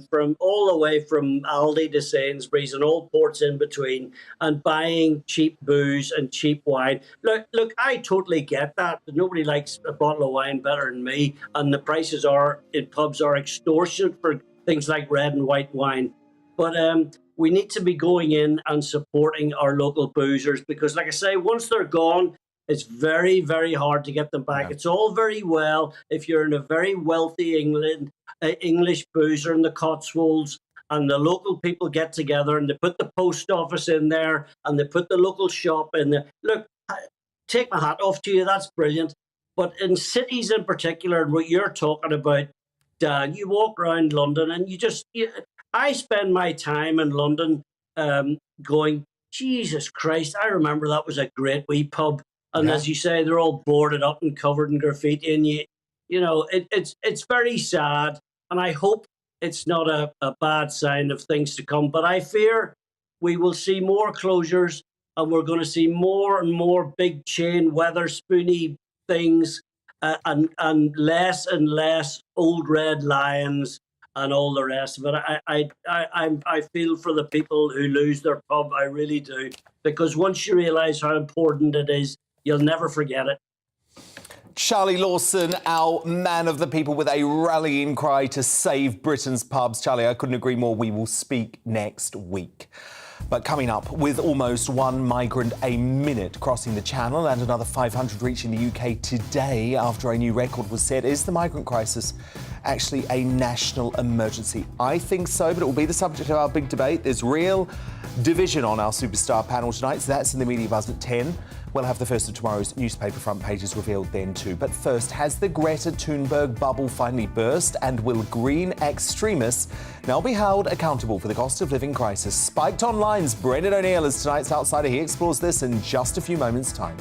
from all the way from Aldi to Sainsbury's and all ports in between, and buying cheap booze and cheap wine. Look, I totally get that. Nobody likes a bottle of wine better than me, and the prices in pubs are extortionate for things like red and white wine. But we need to be going in and supporting our local boozers because, like I say, once they're gone, it's very, very hard to get them back. Yeah. It's all very well if you're in a very wealthy English boozer in the Cotswolds and the local people get together and they put the post office in there and they put the local shop in there. Look, take my hat off to you. That's brilliant. But in cities in particular, what you're talking about, Dan, you walk around London and I spend my time in London going, Jesus Christ, I remember that was a great wee pub. And as you say, they're all boarded up and covered in graffiti. And, it's very sad. And I hope it's not a bad sign of things to come. But I fear we will see more closures and we're going to see more and more big chain Weatherspoony things and less Old Red Lions and all the rest of it. I feel for the people who lose their pub. I really do. Because once you realise how important it is, you'll never forget it. Charlie Lawson, our man of the people with a rallying cry to save Britain's pubs. Charlie, I couldn't agree more. We will speak next week. But coming up, with almost one migrant a minute crossing the channel and another 500 reaching the UK today after a new record was set, is the migrant crisis actually a national emergency? I think so, but it will be the subject of our big debate. There's real division on our superstar panel tonight, so that's in the Media Buzz at 10. We'll have the first of tomorrow's newspaper front pages revealed then too. But first, has the Greta Thunberg bubble finally burst? And will green extremists now be held accountable for the cost of living crisis? Spiked Online's Brendan O'Neill is tonight's outsider. He explores this in just a few moments' time.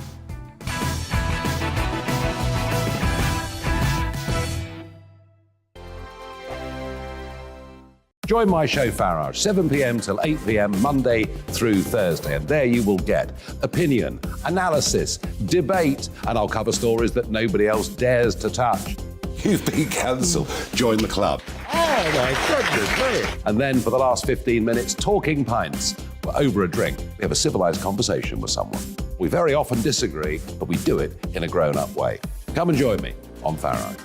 Join my show Farage, 7 p.m. till 8 p.m. Monday through Thursday. And there you will get opinion, analysis, debate, and I'll cover stories that nobody else dares to touch. You've been cancelled. Join the club. Oh, my goodness me. And then for the last 15 minutes, talking pints. We're over a drink. We have a civilised conversation with someone. We very often disagree, but we do it in a grown-up way. Come and join me on Farage.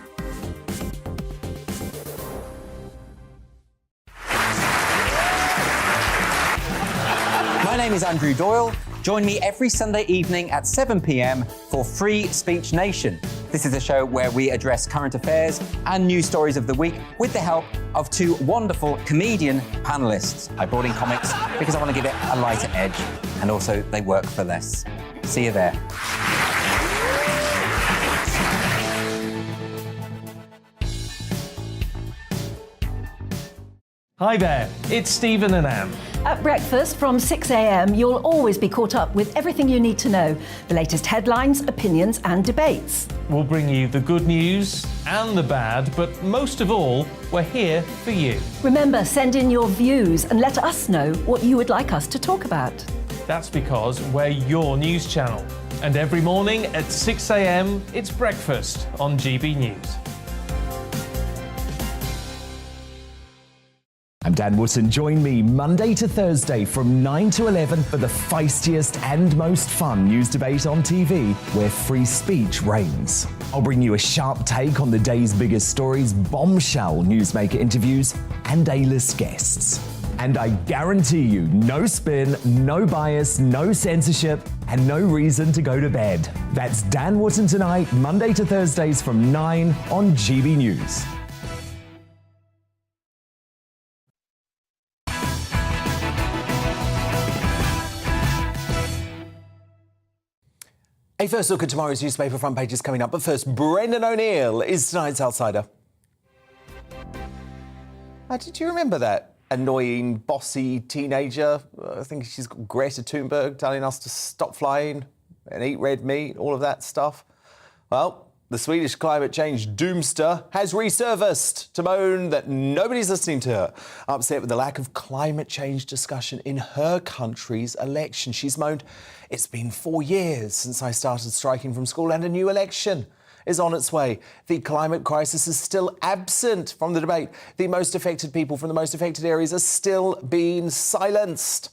My name is Andrew Doyle. Join me every Sunday evening at 7 p.m. for Free Speech Nation. This is a show where we address current affairs and news stories of the week with the help of two wonderful comedian panellists. I brought in comics because I want to give it a lighter edge, and also they work for less. See you there. Hi there, it's Stephen and Anne. At breakfast from 6 a.m, you'll always be caught up with everything you need to know, the latest headlines, opinions and debates. We'll bring you the good news and the bad, but most of all, we're here for you. Remember, send in your views and let us know what you would like us to talk about. That's because we're your news channel. And every morning at 6 a.m, it's breakfast on GBNews. I'm Dan Wootton. Join me Monday to Thursday from 9 to 11 for the feistiest and most fun news debate on TV, where free speech reigns. I'll bring you a sharp take on the day's biggest stories, bombshell newsmaker interviews, and A-list guests. And I guarantee you, no spin, no bias, no censorship, and no reason to go to bed. That's Dan Wootton Tonight, Monday to Thursdays from 9 on GB News. A first look at tomorrow's newspaper front pages coming up, but first, Brendan O'Neill is tonight's outsider. Did you remember that annoying, bossy teenager? I think she's Greta Thunberg telling us to stop flying and eat red meat, all of that stuff. Well, the Swedish climate change doomster has resurfaced to moan that nobody's listening to her. Upset with the lack of climate change discussion in her country's election. She's moaned, "It's been 4 years since I started striking from school and a new election is on its way. The climate crisis is still absent from the debate. The most affected people from the most affected areas are still being silenced."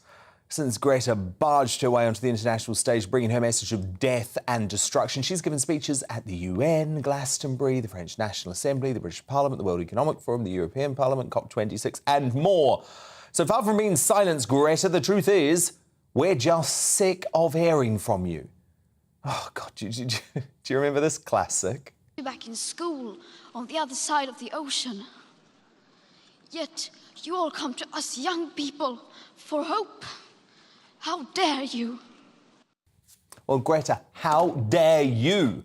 Since Greta barged her way onto the international stage, bringing her message of death and destruction, she's given speeches at the UN, Glastonbury, the French National Assembly, the British Parliament, the World Economic Forum, the European Parliament, COP26, and more. So far from being silenced, Greta, the truth is, we're just sick of hearing from you. Oh, God, do you remember this classic? Back in school, on the other side of the ocean. Yet you all come to us young people for hope. How dare you? Well, Greta, how dare you?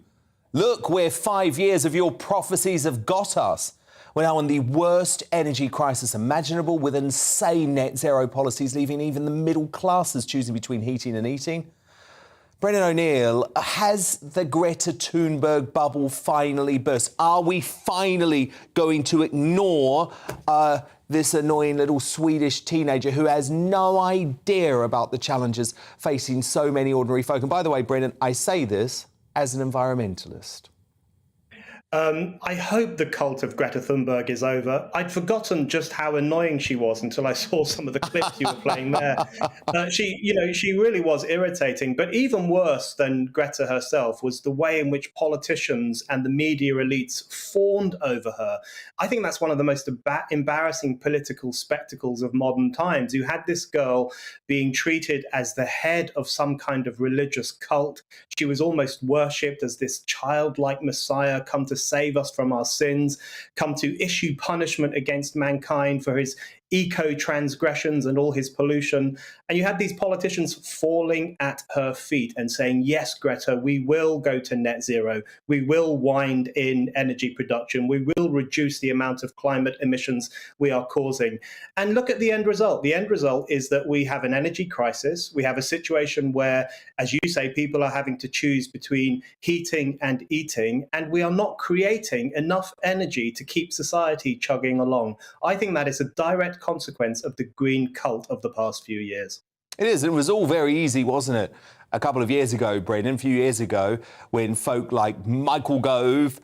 Look where 5 years of your prophecies have got us. We're now in the worst energy crisis imaginable, with insane net zero policies leaving even the middle classes choosing between heating and eating. Brendan O'Neill, has the Greta Thunberg bubble finally burst? Are we finally going to ignore this annoying little Swedish teenager who has no idea about the challenges facing so many ordinary folk? And by the way, Brendan, I say this as an environmentalist. I hope the cult of Greta Thunberg is over. I'd forgotten just how annoying she was until I saw some of the clips you were playing there. She really was irritating. But even worse than Greta herself was the way in which politicians and the media elites fawned over her. I think that's one of the most embarrassing political spectacles of modern times. You had this girl being treated as the head of some kind of religious cult. She was almost worshipped as this childlike messiah come to save us from our sins, come to issue punishment against mankind for his eco-transgressions and all his pollution. And you had these politicians falling at her feet and saying, yes, Greta, we will go to net zero. We will wind in energy production. We will reduce the amount of climate emissions we are causing. And look at the end result. The end result is that we have an energy crisis. We have a situation where, as you say, people are having to choose between heating and eating, and we are not creating enough energy to keep society chugging along. I think that is a direct consequence of the green cult of the past few years. It is. It was all very easy, wasn't it? A couple of years ago, Brendan, a few years ago, when folk like Michael Gove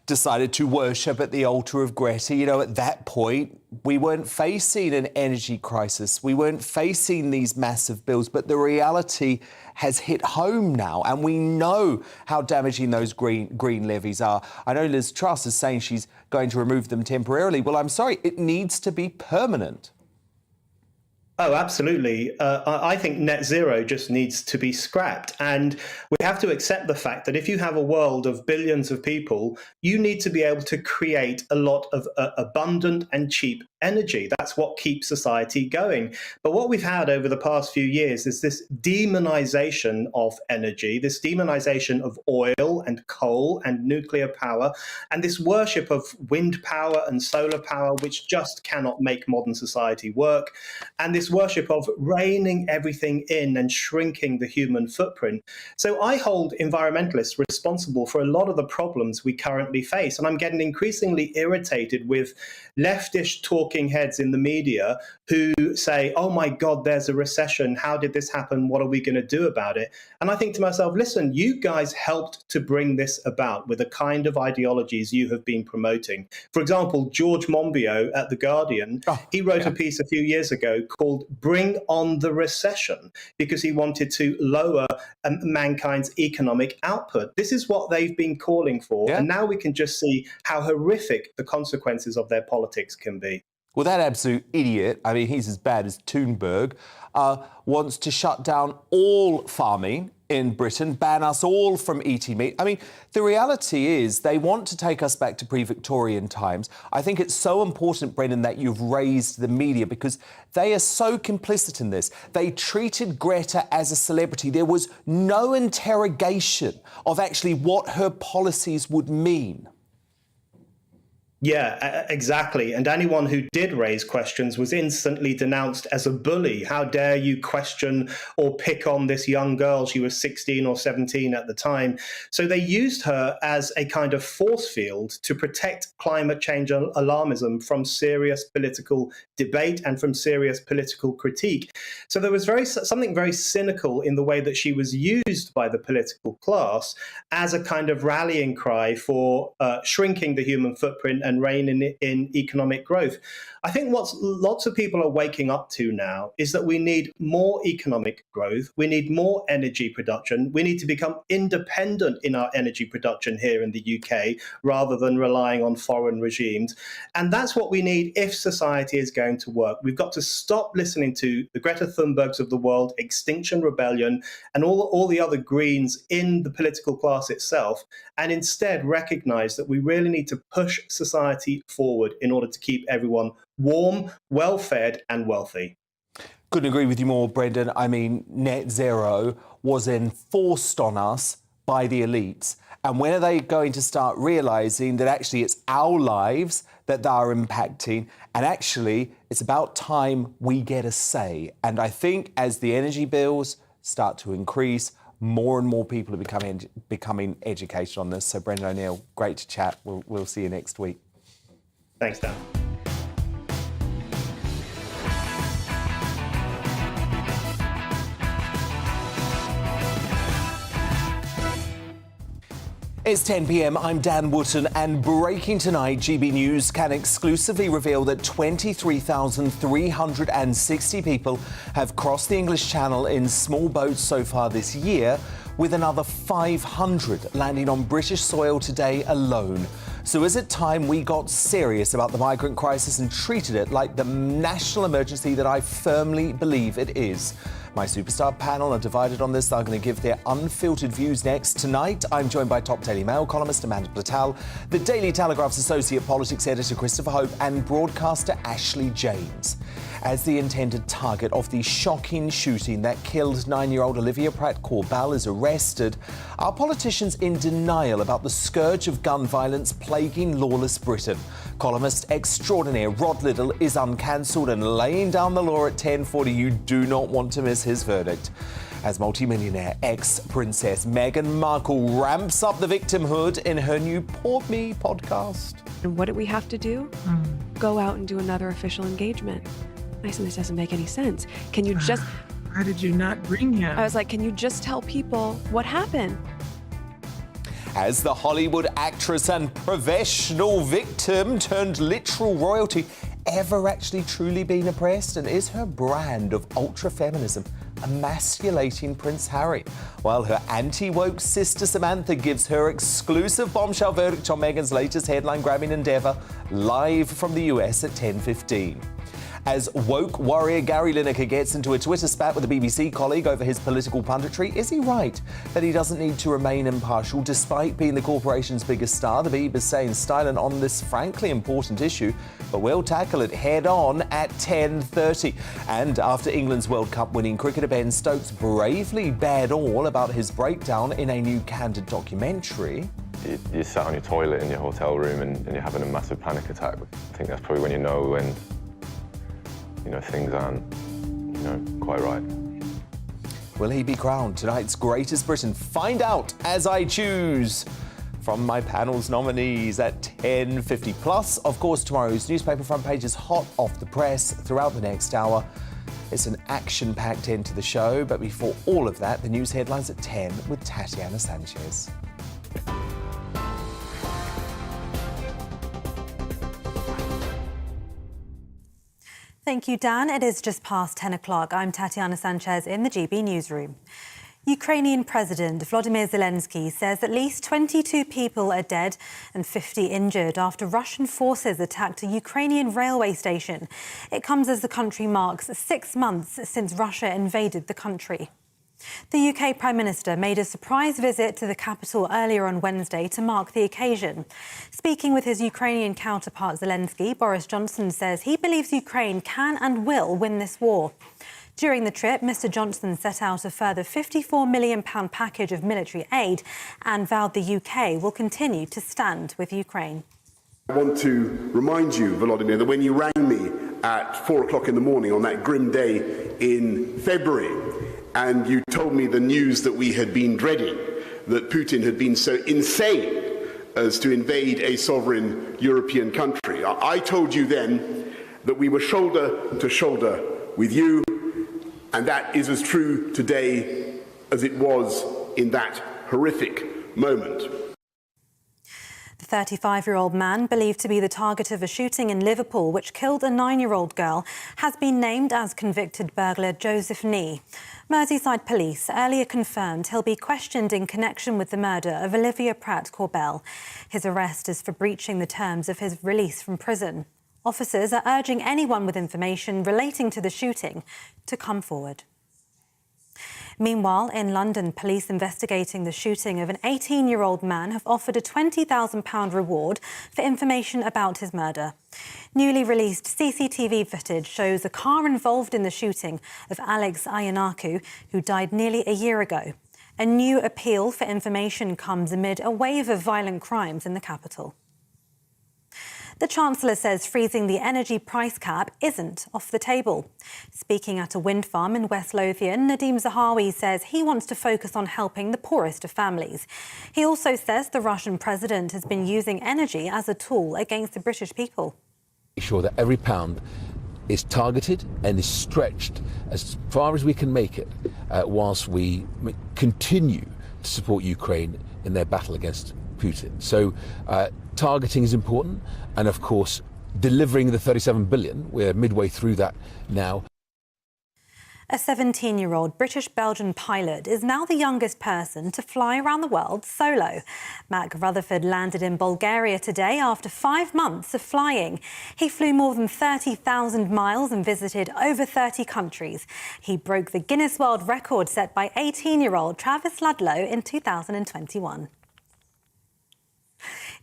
decided to worship at the altar of Greta. You know, at that point, we weren't facing an energy crisis. We weren't facing these massive bills, but the reality has hit home now, and we know how damaging those green levies are. I know Liz Truss is saying she's going to remove them temporarily. Well, I'm sorry, it needs to be permanent. Oh, absolutely. I think net zero just needs to be scrapped. And we have to accept the fact that if you have a world of billions of people, you need to be able to create a lot of abundant and cheap energy. That's what keeps society going. But what we've had over the past few years is this demonization of energy, this demonization of oil and coal and nuclear power, and this worship of wind power and solar power, which just cannot make modern society work. And this worship of reining everything in and shrinking the human footprint. So I hold environmentalists responsible for a lot of the problems we currently face. And I'm getting increasingly irritated with leftish talking heads in the media who say, oh my God, there's a recession. How did this happen? What are we going to do about it? And I think to myself, listen, you guys helped to bring this about with the kind of ideologies you have been promoting. For example, George Monbiot at The Guardian, he wrote a piece a few years ago called Bring on the Recession, because he wanted to lower mankind's economic output. This is what they've been calling for. And now we can just see how horrific the consequences of their politics can be. Well, that absolute idiot, I mean, he's as bad as Thunberg, wants to shut down all farming in Britain, ban us all from eating meat. I mean, the reality is they want to take us back to pre-Victorian times. I think it's so important, Brendan, that you've raised the media because they are so complicit in this. They treated Greta as a celebrity. There was no interrogation of actually what her policies would mean. Yeah, exactly. And anyone who did raise questions was instantly denounced as a bully. How dare you question or pick on this young girl? She was 16 or 17 at the time. So they used her as a kind of force field to protect climate change alarmism from serious political debate and from serious political critique. So there was something very cynical in the way that she was used by the political class as a kind of rallying cry for shrinking the human footprint and rein in economic growth. I think what lots of people are waking up to now is that we need more economic growth. We need more energy production. We need to become independent in our energy production here in the UK rather than relying on foreign regimes. And that's what we need if society is going to work. We've got to stop listening to the Greta Thunbergs of the world, Extinction Rebellion, and all the other Greens in the political class itself, and instead recognize that we really need to push society forward in order to keep everyone warm, well-fed and wealthy. Couldn't agree with you more, Brendan. I mean, net zero was enforced on us by the elites. And when are they going to start realising that actually it's our lives that they are impacting and actually it's about time we get a say? And I think as the energy bills start to increase, more and more people are becoming educated on this. So, Brendan O'Neill, great to chat. We'll see you next week. Thanks, Dan. It's 10 p.m. I'm Dan Wootton, and breaking tonight, GB News can exclusively reveal that 23,360 people have crossed the English Channel in small boats so far this year, with another 500 landing on British soil today alone. So is it time we got serious about the migrant crisis and treated it like the national emergency that I firmly believe it is? My superstar panel are divided on this. They're going to give their unfiltered views next. Tonight, I'm joined by top Daily Mail columnist Amanda Platel, the Daily Telegraph's associate politics editor Christopher Hope, and broadcaster Ashley James. As the intended target of the shocking shooting that killed 9-year-old Olivia Pratt-Korbel is arrested, are politicians in denial about the scourge of gun violence plaguing lawless Britain? Columnist extraordinaire Rod Liddle is uncancelled and laying down the law at 10:40. You do not want to miss his verdict. As multimillionaire ex-princess Meghan Markle ramps up the victimhood in her new Poor Me podcast. And what do we have to do? Go out and do another official engagement. I said, this doesn't make any sense. Can you just... Why did you not bring him? I was like, can you just tell people what happened? Has the Hollywood actress and professional victim turned literal royalty ever actually truly been oppressed? And is her brand of ultra-feminism emasculating Prince Harry? While her anti-woke sister Samantha gives her exclusive bombshell verdict on Meghan's latest headline-grabbing endeavour, live from the US at 10:15. As woke warrior Gary Lineker gets into a Twitter spat with a BBC colleague over his political punditry, is he right that he doesn't need to remain impartial despite being the corporation's biggest star? The Beeb is staying silent on this frankly important issue, but we'll tackle it head on at 10:30. And after England's World Cup winning cricketer Ben Stokes bravely bared all about his breakdown in a new candid documentary. You sat on your toilet in your hotel room and you're having a massive panic attack. I think that's probably when you know when things aren't quite right. Will he be crowned tonight's greatest Briton? Find out as I choose from my panel's nominees at 10:50. Plus, of course, tomorrow's newspaper front page is hot off the press throughout the next hour. It's an action-packed end to the show, but before all of that, the news headlines at 10 with Tatiana Sanchez. Thank you, Dan. It is just past 10 o'clock. I'm Tatiana Sanchez in the GB newsroom. Ukrainian President Volodymyr Zelensky says at least 22 people are dead and 50 injured after Russian forces attacked a Ukrainian railway station. It comes as the country marks 6 months since Russia invaded the country. The UK Prime Minister made a surprise visit to the capital earlier on Wednesday to mark the occasion. Speaking with his Ukrainian counterpart Zelensky, Boris Johnson says he believes Ukraine can and will win this war. During the trip, Mr Johnson set out a further £54 million package of military aid and vowed the UK will continue to stand with Ukraine. I want to remind you, Volodymyr, that when you rang me at 4 o'clock in the morning on that grim day in February, and you told me the news that we had been dreading, that Putin had been so insane as to invade a sovereign European country, I told you then that we were shoulder to shoulder with you, and that is as true today as it was in that horrific moment. The 35-year-old man, believed to be the target of a shooting in Liverpool which killed a 9-year-old girl, has been named as convicted burglar Joseph Nee. Merseyside police earlier confirmed he'll be questioned in connection with the murder of Olivia Pratt-Corbell. His arrest is for breaching the terms of his release from prison. Officers are urging anyone with information relating to the shooting to come forward. Meanwhile, in London, police investigating the shooting of an 18-year-old man have offered a £20,000 reward for information about his murder. Newly released CCTV footage shows a car involved in the shooting of Alex Ionacu, who died nearly a year ago. A new appeal for information comes amid a wave of violent crimes in the capital. The Chancellor says freezing the energy price cap isn't off the table. Speaking at a wind farm in West Lothian, Nadeem Zahawi says he wants to focus on helping the poorest of families. He also says the Russian president has been using energy as a tool against the British people. Make sure that every pound is targeted and is stretched as far as we can make it, whilst we continue to support Ukraine in their battle against Putin. So targeting is important, and of course delivering the 37 billion. We're midway through that now. A 17-year-old British-Belgian pilot is now the youngest person to fly around the world solo. Mac Rutherford landed in Bulgaria today after 5 months of flying. He flew more than 30,000 miles and visited over 30 countries. He broke the Guinness World Record set by 18-year-old Travis Ludlow in 2021.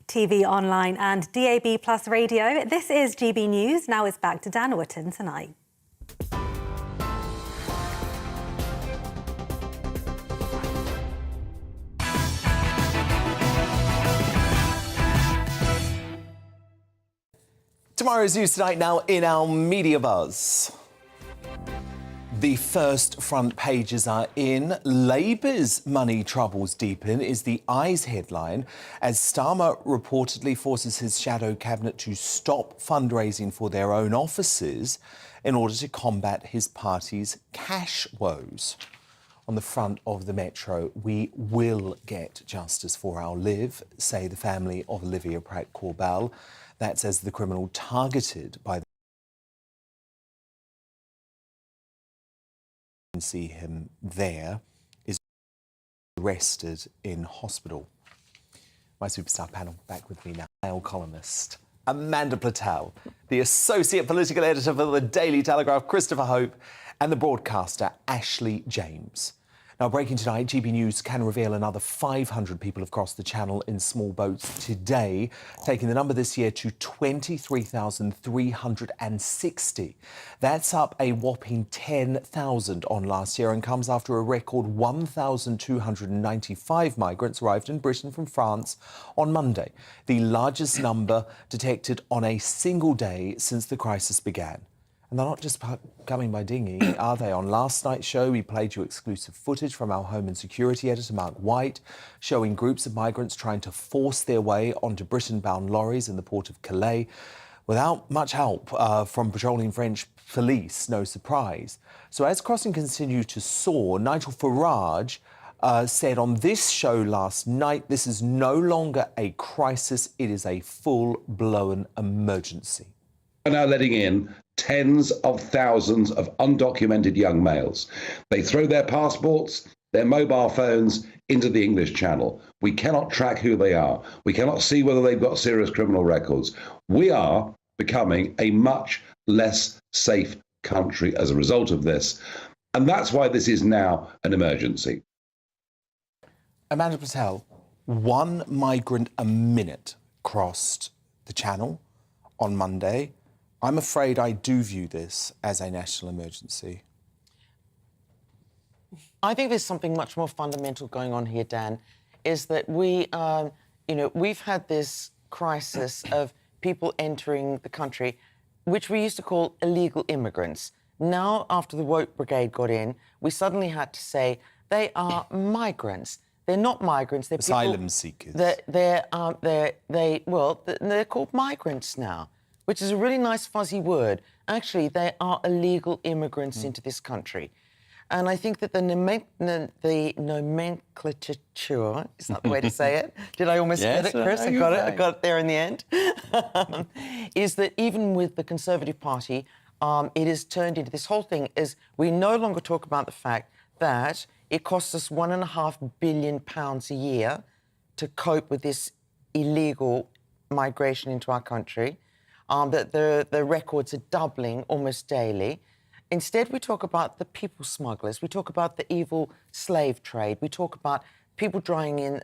TV, online and DAB Plus radio. This is GB News. Now it's back to Dan Wootton tonight. Tomorrow's News Tonight now in our media buzz. The first front pages are in. Labour's money troubles deepen is the Eyes headline, as Starmer reportedly forces his shadow cabinet to stop fundraising for their own offices in order to combat his party's cash woes. On the front of the Metro, we will get justice for our Liv, say the family of Olivia Pratt-Corbell. That's as the criminal targeted by the see him there is arrested in hospital. My superstar panel back with me now. Male columnist Amanda Platel, the associate political editor for the Daily Telegraph, Christopher Hope, and the broadcaster Ashley James. Now, breaking tonight, GB News can reveal another 500 people have crossed the channel in small boats today, taking the number this year to 23,360. That's up a whopping 10,000 on last year and comes after a record 1,295 migrants arrived in Britain from France on Monday, the largest number detected on a single day since the crisis began. And they're not just coming by dinghy, are they? On last night's show, we played you exclusive footage from our Home and Security editor, Mark White, showing groups of migrants trying to force their way onto Britain-bound lorries in the port of Calais without much help from patrolling French police, no surprise. So as crossing continued to soar, Nigel Farage said on this show last night, this is no longer a crisis, it is a full-blown emergency. We're now letting in tens of thousands of undocumented young males. They throw their passports, their mobile phones into the English Channel. We cannot track who they are. We cannot see whether they've got serious criminal records. We are becoming a much less safe country as a result of this. And that's why this is now an emergency. Amanda Patel, 1 migrant a minute crossed the channel on Monday. I'm afraid I do view this as a national emergency. I think there's something much more fundamental going on here, Dan, is that we've had this crisis of people entering the country, which we used to call illegal immigrants. Now, after the woke brigade got in, we suddenly had to say they are migrants. They're not migrants. They're asylum seekers. They're called migrants now, which is a really nice fuzzy word. Actually, they are illegal immigrants into this country. And I think that the nomenclature, is that the way to say it? Did I almost get it, Chris? I got it there in the end. Is that even with the Conservative Party, it has turned into this whole thing is we no longer talk about the fact that it costs us £1.5 billion a year to cope with this illegal migration into our country. That the records are doubling almost daily. Instead, we talk about the people smugglers. We talk about the evil slave trade. We talk about people dying in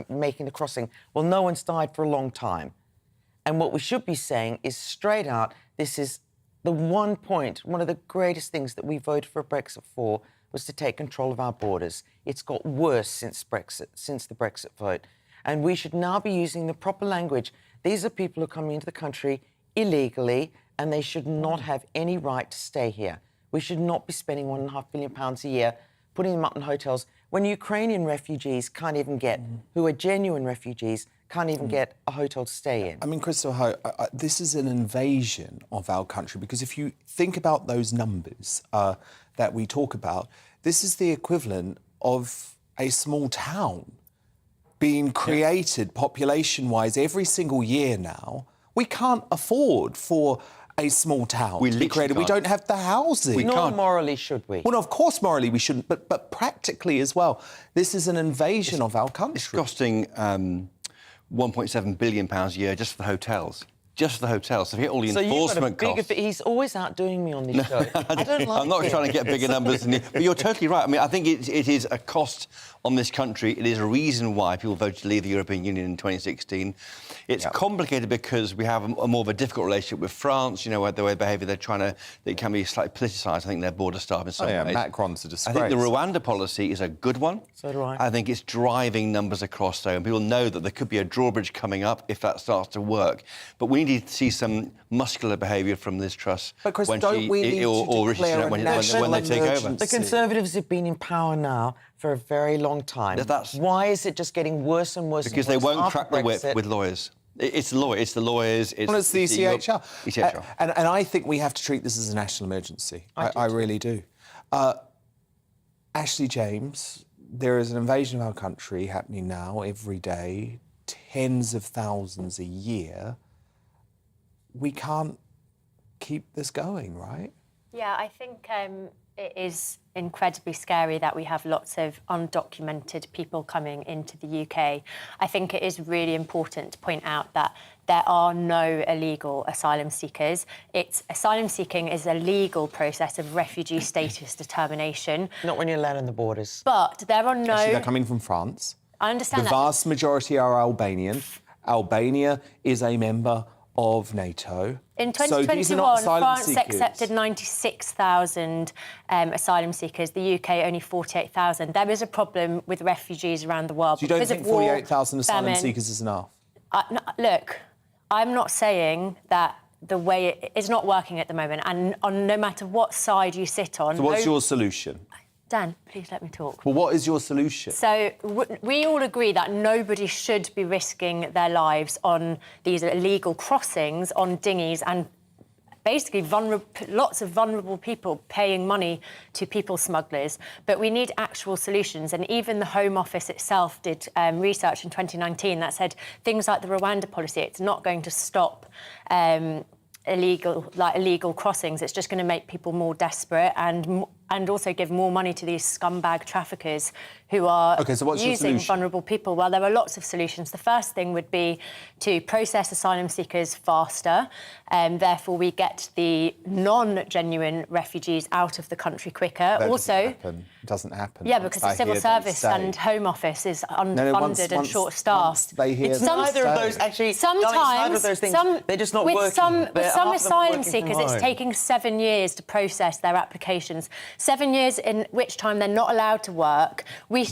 making the crossing. Well, no one's died for a long time. And what we should be saying is straight out, this is the one of the greatest things that we voted for Brexit for was to take control of our borders. It's got worse since the Brexit vote. And we should now be using the proper language. These are people who are coming into the country illegally, and they should not have any right to stay here. We should not be spending £1.5 billion a year putting them up in hotels when Ukrainian refugees can't even get, who are genuine refugees, can't even get a hotel to stay in. I mean, Christopher, this is an invasion of our country, because if you think about those numbers that we talk about, this is the equivalent of a small town being created population-wise every single year now. We can't afford for a small town to be created. We don't have the housing. Nor morally should we. Well, no, of course morally we shouldn't, but practically as well. This is an invasion of our country. It's costing £1.7 billion a year just for the hotels. Just for the hotels. So if you get all the enforcement costs... He's always outdoing me on this show. I don't like I'm not trying to get bigger numbers than you. But you're totally right. I mean, I think it is a cost on this country. It is a reason why people voted to leave the European Union in 2016. It's complicated because we have a more of a difficult relationship with France, you know, where the way behaviour it can be slightly politicised. I think their border staff in some ways. Macron's a disgrace. I think the Rwanda policy is a good one. So do I. I think it's driving numbers across there, and people know that there could be a drawbridge coming up if that starts to work. But we need to see some muscular behaviour from Liz Truss when they take over. The Conservatives have been in power now for a very long time. Why is it just getting worse and worse? Because they won't crack the whip with lawyers. It's the lawyers. It's the ECHR. And I think we have to treat this as a national emergency. I really do. Ashley James, there is an invasion of our country happening now every day, tens of thousands a year. We can't keep this going, right? Yeah, I think it is incredibly scary that we have lots of undocumented people coming into the UK. I think it is really important to point out that there are no illegal asylum seekers. Asylum seeking is a legal process of refugee status determination. Not when you land on the borders. But there are no... Actually, they're coming from France. I understand the that. The vast majority are Albanian. Albania is a member of NATO. In 2021, France seekers. accepted 96,000 asylum seekers, the UK only 48,000. There is a problem with refugees around the world. So you don't think 48,000 asylum seekers is enough? No, look, I'm not saying that the way it is not working at the moment, and on no matter what side you sit on... So what's your solution? Dan, please let me talk. Well, what is your solution? So we all agree that nobody should be risking their lives on these illegal crossings, on dinghies, and basically lots of vulnerable people paying money to people smugglers. But we need actual solutions. And even the Home Office itself did research in 2019 that said things like the Rwanda policy, it's not going to stop illegal crossings. It's just going to make people more desperate and also give more money to these scumbag traffickers who are using vulnerable people. Well, there are lots of solutions. The first thing would be to process asylum seekers faster, and therefore we get the non-genuine refugees out of the country quicker. It doesn't happen. Yeah, because the civil service and Home Office is underfunded and short-staffed. It's neither of those, actually. Sometimes, of those things, they're just not working. With some asylum seekers, it's taking 7 years to process their applications. 7 years in which time they're not allowed to work.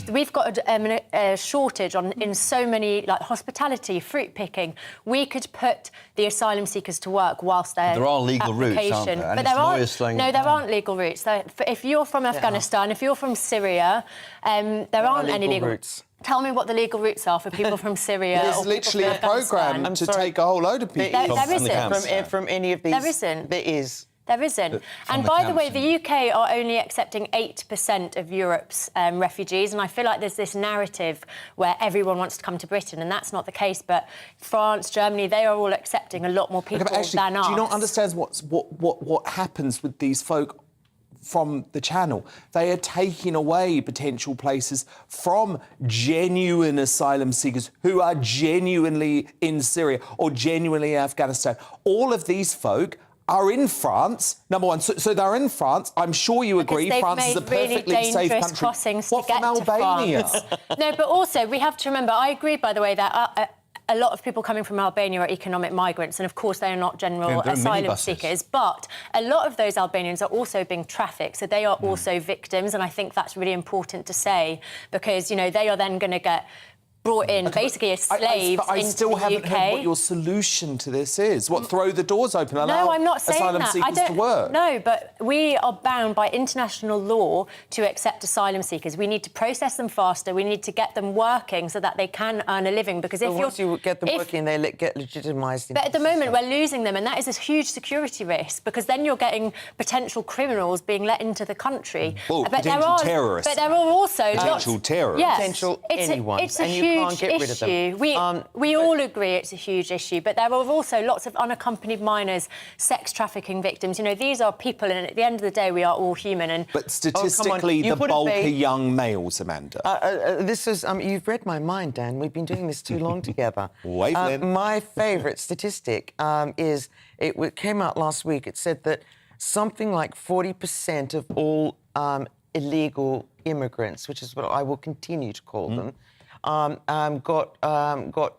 We've got a shortage in so many, like hospitality, fruit picking. We could put the asylum seekers to work whilst they're There are legal routes, aren't there? But there aren't legal routes. If you're from Afghanistan, if you're from Syria, there aren't any legal routes. Tell me what the legal routes are for people from Syria. There's literally a programme to take a whole load of people. There isn't. From any of these. There isn't. There is. There isn't. And by the way, the UK are only accepting 8% of Europe's refugees, and I feel like there's this narrative where everyone wants to come to Britain, and that's not the case. But France, Germany, they are all accepting a lot more people than us. Do you not understand what happens with these folk from the Channel? They are taking away potential places from genuine asylum seekers who are genuinely in Syria or genuinely in Afghanistan. All of these folk are in France, number one. So they're in France. I'm sure you agree France is a perfectly really safe country. Crossings what to from get Albania? To France. No, but also we have to remember, I agree, by the way, that a lot of people coming from Albania are economic migrants, and of course they are not general asylum seekers, but a lot of those Albanians are also being trafficked, so they are also victims, and I think that's really important to say, because, you know, they are then going to get brought in basically as slaves I still haven't heard what your solution to this is. What, throw the doors open, allow I'm not saying asylum that. seekers to work? No, but we are bound by international law to accept asylum seekers. We need to process them faster. We need to get them working so that they can earn a living. Because once you get them working, they get legitimised. But at the moment, we're losing them, and that is a huge security risk, because then you're getting potential criminals being let into the country. Oh, potential terrorists. But there are also potential terrorists. Yes, potential anyone. It's a huge issue. We all agree it's a huge issue, but there are also lots of unaccompanied minors, sex trafficking victims. You know, these are people, and at the end of the day, we are all human. But statistically, the bulk are young males, Amanda. This is you've read my mind, Dan. We've been doing this too long together. My favourite statistic is it came out last week. It said that something like 40% of all illegal immigrants, which is what I will continue to call them, got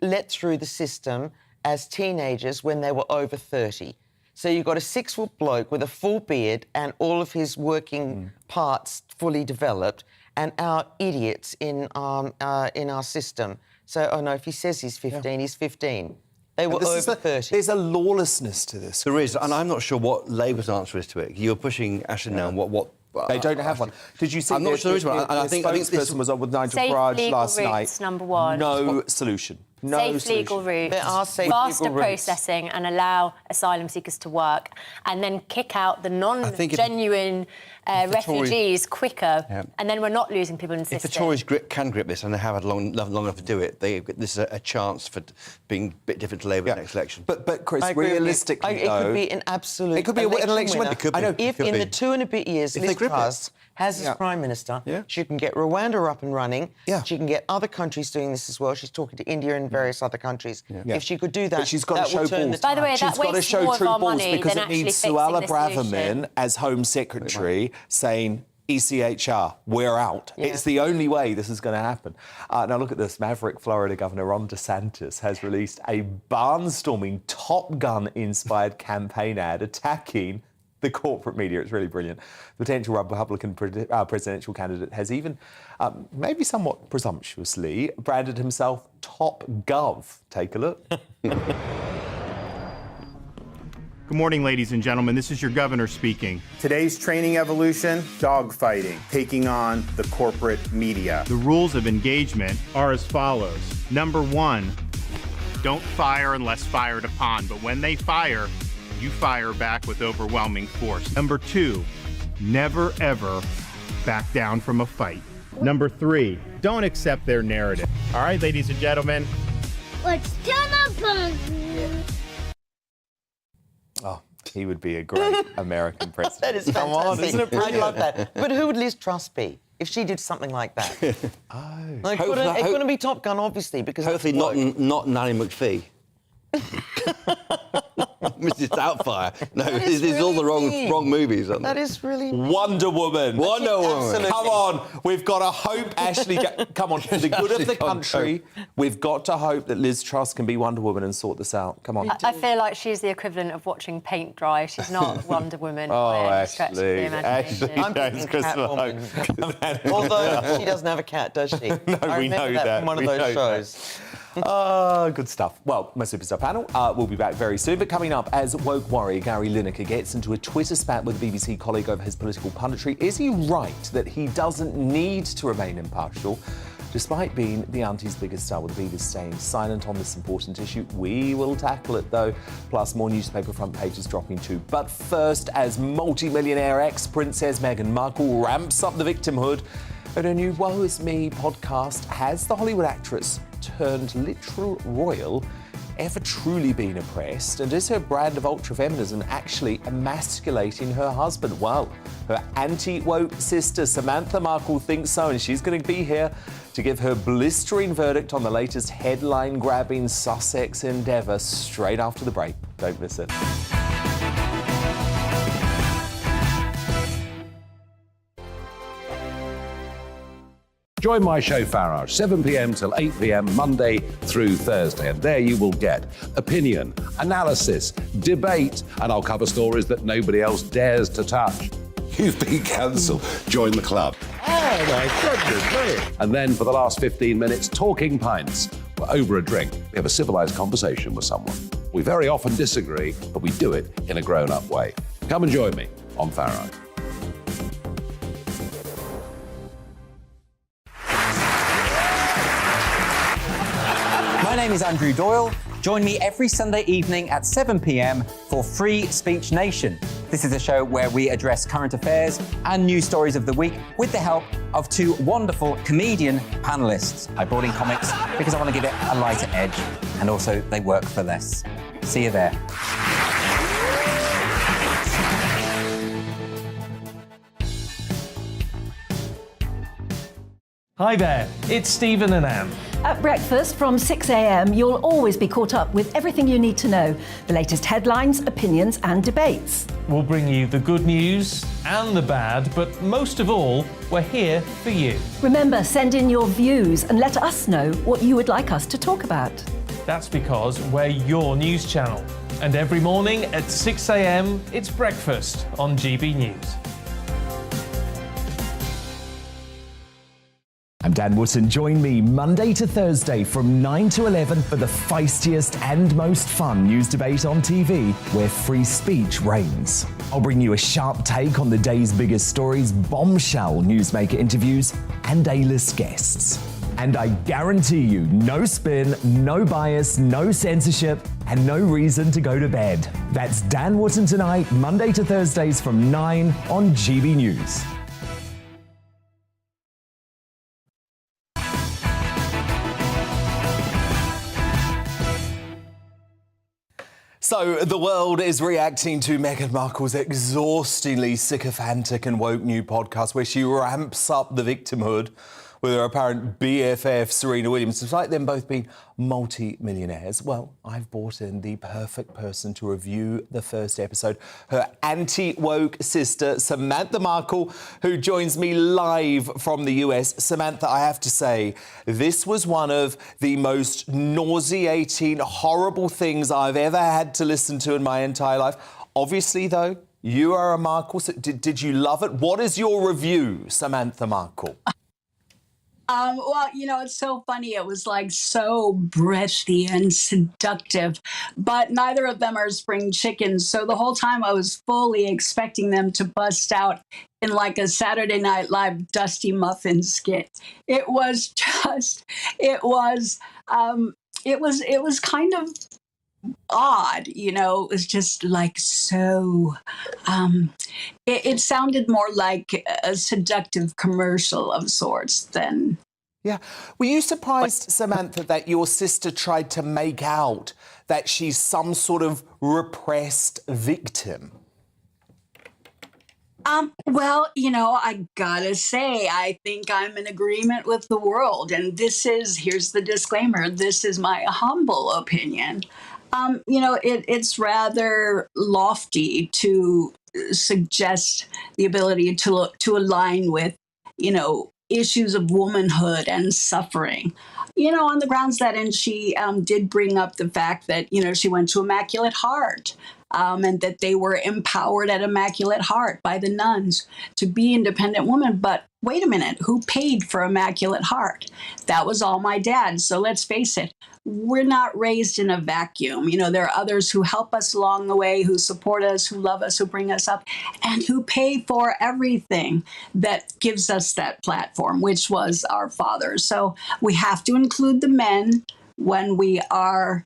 let through the system as teenagers when they were over 30. So you've got a 6-foot bloke with a full beard and all of his working parts fully developed, and our idiots in our system. So, oh no, if he says he's 15, he's 15. They were over 30. There's a lawlessness to this. There is, and I'm not sure what Labour's answer is to it. You're pushing Ashton now. What they don't have one. Did you see? I'm not sure there is one. And I think this was on with Nigel Farage last night. Number one. No solution. No safe solution. legal routes, there are safe faster legal routes. processing, and allow asylum seekers to work, and then kick out the non-genuine refugees quicker, and then we're not losing people in the system. If the Tories can grip this, and they have had long enough to do it, this is a chance for being a bit different to Labour in the next election. But Chris, realistically, it could be an absolute. It could be an election winner. If in the 2 and a bit years Liz Truss has as Prime Minister. She can get Rwanda up and running. She can get other countries doing this as well. She's talking to India and various other countries. If she could do that, but she's got to show balls. By the way, she's got to show true balls because it needs Suella Braverman Braverman as Home Secretary saying, ECHR, we're out. It's the only way this is going to happen. Now look at this. Maverick Florida Governor Ron DeSantis has released a barnstorming Top Gun-inspired campaign ad attacking the corporate media. It's really brilliant. The potential Republican presidential candidate has even, maybe somewhat presumptuously, branded himself Top Gov. Take a look. Good morning, ladies and gentlemen. This is your governor speaking. Today's training evolution, dogfighting, taking on the corporate media. The rules of engagement are as follows. Number 1, don't fire unless fired upon, but when they fire, you fire back with overwhelming force. Number 2, never ever back down from a fight. Number 3, don't accept their narrative. All right, ladies and gentlemen. Let's turn up on. Oh, he would be a great American president. That is fantastic. Come on, isn't it brilliant? I love that. But who would Liz Truss be if she did something like that? It couldn't be Top Gun, obviously, because hopefully not Nanny McPhee. Mrs. Doubtfire. No, this is all the wrong movies, aren't That is really Wonder Woman. Wonder Woman. Absolutely. Come on, we've got to hope Ashley. Come on, for the good of the country, we've got to hope that Liz Truss can be Wonder Woman and sort this out. Come on. I feel like she's the equivalent of watching paint dry. She's not Wonder Woman. Oh, by any stretch of the imagination. I'm thinking Catwoman. Although she doesn't have a cat, does she? No, I we remember know that that. from one of We those know shows. Good stuff. Well, my superstar panel will be back very soon. But coming up, as woke warrior Gary Lineker gets into a Twitter spat with a BBC colleague over his political punditry, is he right that he doesn't need to remain impartial? Despite being the auntie's biggest star, with the biggest staying silent on this important issue, we will tackle it though. Plus, more newspaper front pages dropping too. But first, as multi-millionaire ex-princess Meghan Markle ramps up the victimhood at her new Woe Is Me podcast, has the Hollywood actress turned literal royal ever truly been oppressed? And is her brand of ultra-feminism actually emasculating her husband? Well, her anti-woke sister Samantha Markle thinks so, and she's going to be here to give her blistering verdict on the latest headline-grabbing Sussex endeavour straight after the break. Don't miss it. Join my show Farage, 7 p.m. till 8 p.m. Monday through Thursday. And there you will get opinion, analysis, debate, and I'll cover stories that nobody else dares to touch. You've been cancelled. Join the club. Oh, my goodness me. And then for the last 15 minutes, talking pints. We're over a drink. We have a civilised conversation with someone. We very often disagree, but we do it in a grown-up way. Come and join me on Farage. My name is Andrew Doyle. Join me every Sunday evening at 7 p.m. for Free Speech Nation. This is a show where we address current affairs and news stories of the week with the help of two wonderful comedian panellists. I brought in comics because I want to give it a lighter edge, and also they work for less. See you there. Hi there, it's Stephen and Anne. At breakfast from 6 a.m, you'll always be caught up with everything you need to know, the latest headlines, opinions and debates. We'll bring you the good news and the bad, but most of all, we're here for you. Remember, send in your views and let us know what you would like us to talk about. That's because we're your news channel. And every morning at 6 a.m, it's breakfast on GB News. I'm Dan Wootton. Join me Monday to Thursday from 9 to 11 for the feistiest and most fun news debate on TV, where free speech reigns. I'll bring you a sharp take on the day's biggest stories, bombshell newsmaker interviews, and A-list guests. And I guarantee you, no spin, no bias, no censorship, and no reason to go to bed. That's Dan Wootton tonight, Monday to Thursdays from 9 on GB News. So the world is reacting to Meghan Markle's exhaustingly sycophantic and woke new podcast where she ramps up the victimhood with her apparent BFF, Serena Williams. Despite them both being multi-millionaires, well, I've brought in the perfect person to review the first episode, her anti-woke sister, Samantha Markle, who joins me live from the US. Samantha, I have to say, this was one of the most nauseating, horrible things I've ever had to listen to in my entire life. Obviously, though, you are a Markle. So did you love it? What is your review, Samantha Markle? Well, you know, it's so funny. It was like so breathy and seductive, but neither of them are spring chickens. So the whole time I was fully expecting them to bust out in like a Saturday Night Live Dusty Muffin skit. It was kind of odd, you know. It was just like so it sounded more like a seductive commercial of sorts than... Yeah. Were you surprised, Samantha, that your sister tried to make out that she's some sort of repressed victim? Well, you know, I gotta say, I think I'm in agreement with the world. And here's the disclaimer, this is my humble opinion. You know, it's rather lofty to suggest the ability to align with, you know, issues of womanhood and suffering, you know, on the grounds that, and she did bring up the fact that, you know, she went to Immaculate Heart and that they were empowered at Immaculate Heart by the nuns to be independent women. But wait a minute, who paid for Immaculate Heart? That was all my dad. So let's face it, we're not raised in a vacuum. You know, there are others who help us along the way, who support us, who love us, who bring us up, and who pay for everything that gives us that platform, which was our fathers. So we have to include the men when we are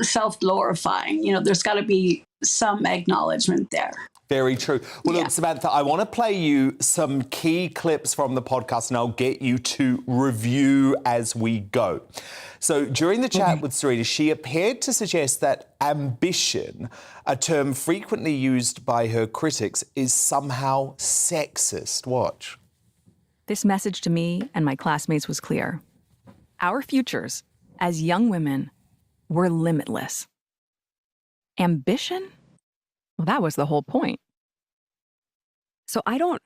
self-glorifying. You know, there's got to be some acknowledgement there. Very true. Well, look, Samantha, I want to play you some key clips from the podcast and I'll get you to review as we go. So during the chat with Serena, she appeared to suggest that ambition, a term frequently used by her critics, is somehow sexist. Watch. This message to me and my classmates was clear. Our futures as young women were limitless. Ambition? Well, that was the whole point. So I don't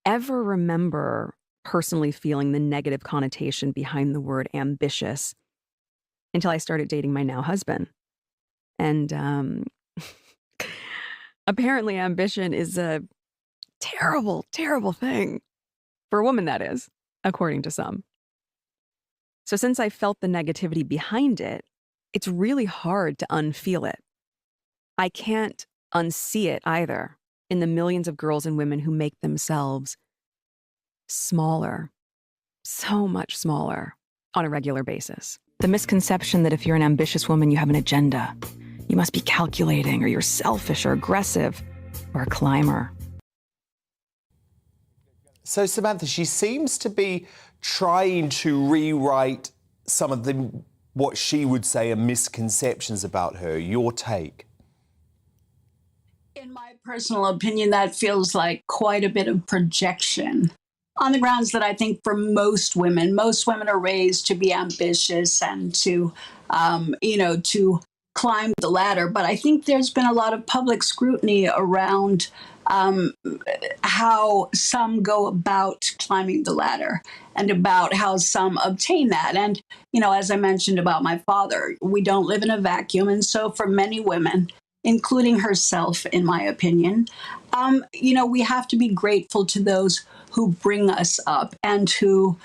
ever remember personally feeling the negative connotation behind the word ambitious until I started dating my now husband. And apparently ambition is a terrible, terrible thing. For a woman, that is, according to some. So since I felt the negativity behind it, it's really hard to unfeel it. I can't unsee it either in the millions of girls and women who make themselves smaller, so much smaller on a regular basis. The misconception that if you're an ambitious woman, you have an agenda. You must be calculating, or you're selfish or aggressive, or a climber. So, Samantha, she seems to be trying to rewrite some of what she would say are misconceptions about her. Your take? In my personal opinion, that feels like quite a bit of projection on the grounds that I think for most women are raised to be ambitious and to, you know, to climb the ladder. But I think there's been a lot of public scrutiny around how some go about climbing the ladder and about how some obtain that. And, you know, as I mentioned about my father, we don't live in a vacuum. And so for many women, including herself, in my opinion, you know, we have to be grateful to those who bring us up and who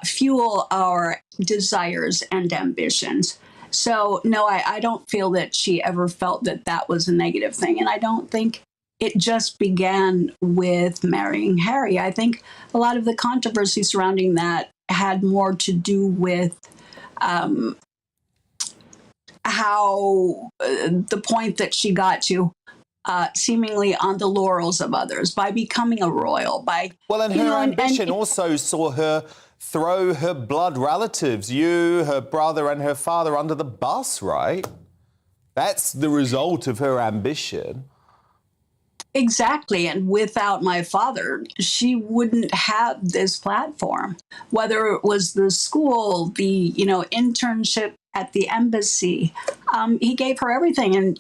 fuel our desires and ambitions. So, no, I don't feel that she ever felt that that was a negative thing. And I don't think it just began with marrying Harry. I think a lot of the controversy surrounding that had more to do with how the point that she got to seemingly on the laurels of others by becoming a royal. Well, and her ambition also saw her throw her blood relatives, you, her brother and her father, under the bus, right? That's the result of her ambition. Exactly. And without my father, she wouldn't have this platform, whether it was the school, the, internship at the embassy. He gave her everything. And,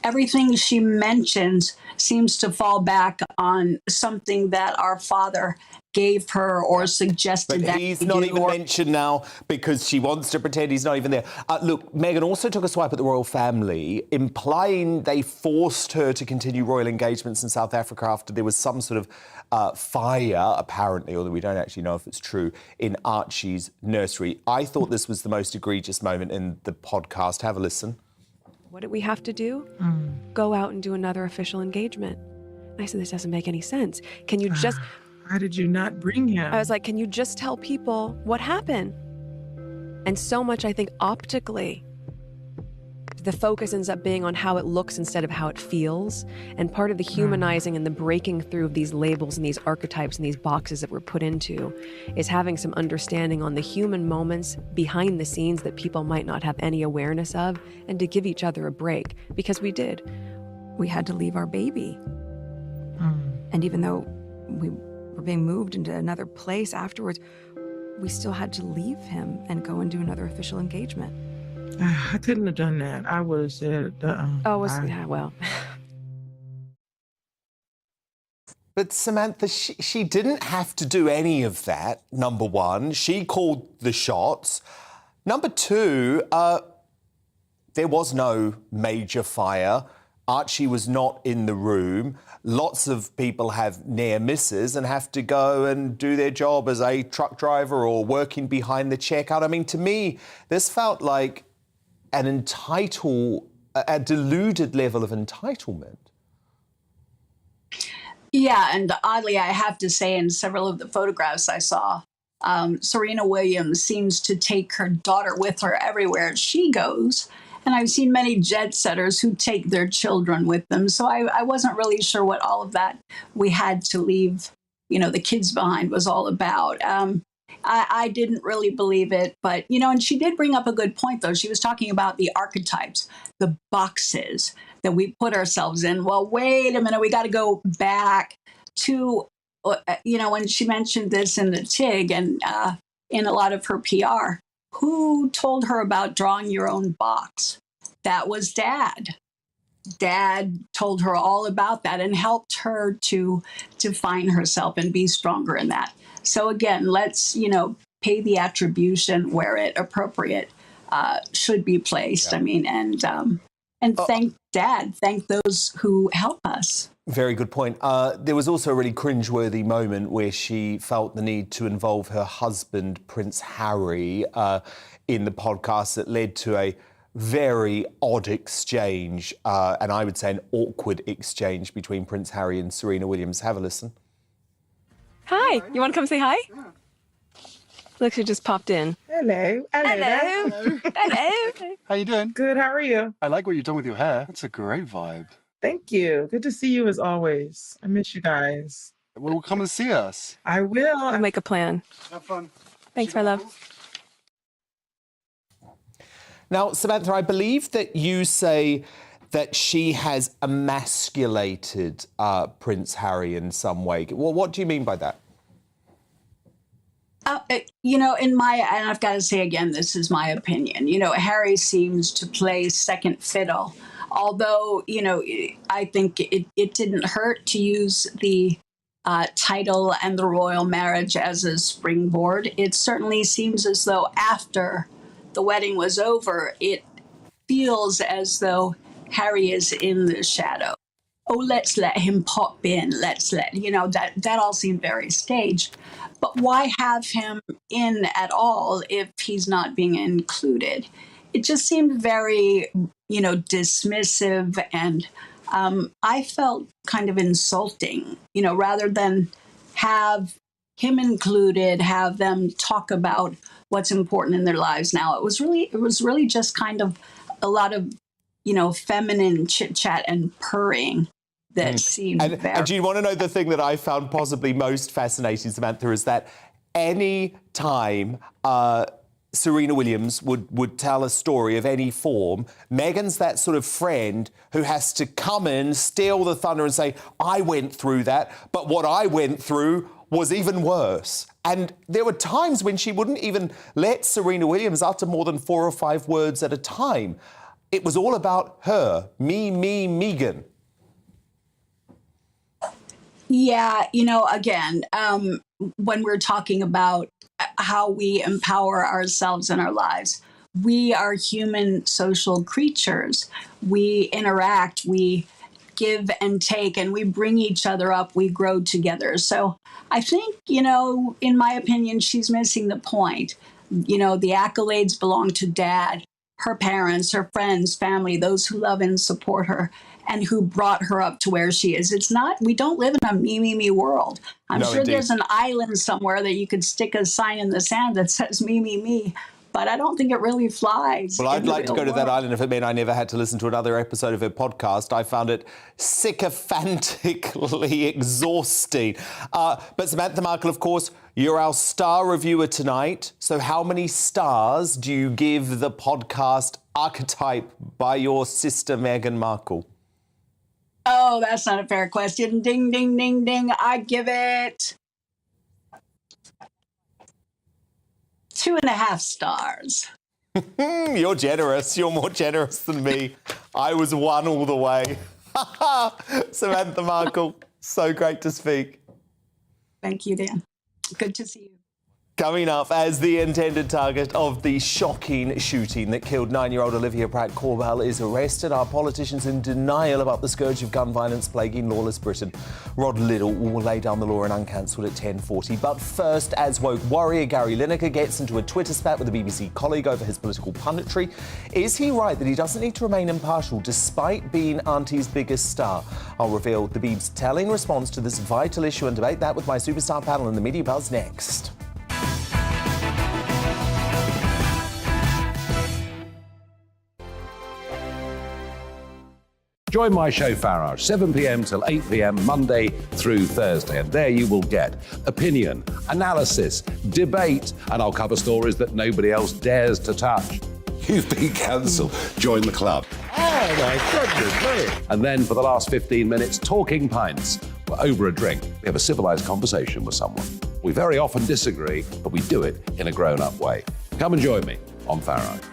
everything she mentions seems to fall back on something that our father gave her or suggested. But he's not even mentioned now because she wants to pretend he's not even there. Look, Meghan also took a swipe at the royal family, implying they forced her to continue royal engagements in South Africa after there was some sort of fire, apparently, although we don't actually know if it's true, in Archie's nursery. I thought this was the most egregious moment in the podcast. Have a listen. What did we have to do? Go out and do another official engagement. I said, this doesn't make any sense. Can you just... Why did you not bring him? I was like, can you just tell people what happened? And so much, I think, optically, the focus ends up being on how it looks instead of how it feels. And part of the humanizing and the breaking through of these labels and these archetypes and these boxes that we're put into is having some understanding on the human moments behind the scenes that people might not have any awareness of, and to give each other a break. Because we did. We had to leave our baby. And even though we were being moved into another place afterwards, we still had to leave him and go and do another official engagement. I couldn't have done that. I would have said, yeah, well. But Samantha, she didn't have to do any of that, number one. She called the shots. Number two, there was no major fire. Archie was not in the room. Lots of people have near misses and have to go and do their job as a truck driver or working behind the checkout. I mean, to me, this felt like a deluded level of entitlement. Yeah, and oddly, I have to say, in several of the photographs I saw, Serena Williams seems to take her daughter with her everywhere she goes. And I've seen many jet setters who take their children with them. So I wasn't really sure what all of that we had to leave, the kids behind was all about. I didn't really believe it. But, and she did bring up a good point, though. She was talking about the archetypes, the boxes that we put ourselves in. Well, wait a minute. We got to go back to, when she mentioned this in the TIG and in a lot of her PR. Who told her about drawing your own box? That was Dad. Dad told her all about that and helped her to find herself and be stronger in that. So again, let's, pay the attribution where it appropriate should be placed. Yeah. I mean, and thank Dad, thank those who help us. Very good point. There was also a really cringeworthy moment where she felt the need to involve her husband, Prince Harry, in the podcast that led to a very odd exchange, and I would say an awkward exchange between Prince Harry and Serena Williams. Have a listen. Hi, you want to come say hi? Yeah. Look, she just popped in. Hello. Hello. Hello. How you doing? Good, how are you? I like what you've done with your hair. That's a great vibe. Thank you. Good to see you as always. I miss you guys. Well, come and see us. I will. I'll make a plan. Have fun. Thanks, my love. Now, Samantha, I believe that you say that she has emasculated Prince Harry in some way. Well, what do you mean by that? And I've got to say again, this is my opinion. Harry seems to play second fiddle. Although, I think it didn't hurt to use the title and the royal marriage as a springboard. It certainly seems as though after the wedding was over, it feels as though Harry is in the shadow. Oh, let's let him pop in. Let's let, that all seemed very staged. But why have him in at all if he's not being included? It just seemed very, dismissive, and I felt kind of insulting, rather than have him included, have them talk about what's important in their lives now. It was really just kind of a lot of, feminine chit chat and purring that seemed very... And do you want to know the thing that I found possibly most fascinating, Samantha, is that any time Serena Williams would tell a story of any form, Meghan's that sort of friend who has to come in, steal the thunder and say, I went through that, but what I went through was even worse. And there were times when she wouldn't even let Serena Williams utter more than 4 or 5 words at a time. It was all about her, me, Meghan. Yeah, you know, again, when we're talking about how we empower ourselves in our lives, we are human social creatures. We interact, we give and take, and we bring each other up, we grow together. So I think, you know, in my opinion, she's missing the point. You know, the accolades belong to Dad, her parents, her friends, family, those who love and support her, and who brought her up to where she is. It's not, we don't live in a me world. I'm sure indeed. there's an island somewhere that you could stick a sign in the sand that says me, but I don't think it really flies. Well, I'd like to go to that island if it meant I never had to listen to another episode of her podcast. I found it sycophantically exhausting. But Samantha Markle, of course, you're our star reviewer tonight. So how many stars do you give the podcast Archetype by your sister, Meghan Markle? Oh, that's not a fair question. Ding, ding, ding, ding. I give it 2.5 stars. You're generous. You're more generous than me. I was 1 all the way. Samantha Markle, so great to speak. Thank you, Dan. Good to see you. Coming up, as the intended target of the shocking shooting that killed 9-year-old Olivia Pratt-Korbel is arrested, our politicians in denial about the scourge of gun violence plaguing lawless Britain. Rod Liddle will lay down the law and uncancelled at 10:40. But first, as woke warrior Gary Lineker gets into a Twitter spat with a BBC colleague over his political punditry, is he right that he doesn't need to remain impartial despite being Auntie's biggest star? I'll reveal the Beeb's telling response to this vital issue and debate that with my superstar panel in the Media Buzz next. Join my show Farage, 7 p.m. till 8 p.m. Monday through Thursday. And there you will get opinion, analysis, debate, and I'll cover stories that nobody else dares to touch. You've been cancelled. Join the club. Oh, my goodness me. And then for the last 15 minutes, talking pints. We're over a drink. We have a civilised conversation with someone. We very often disagree, but we do it in a grown-up way. Come and join me on Farage.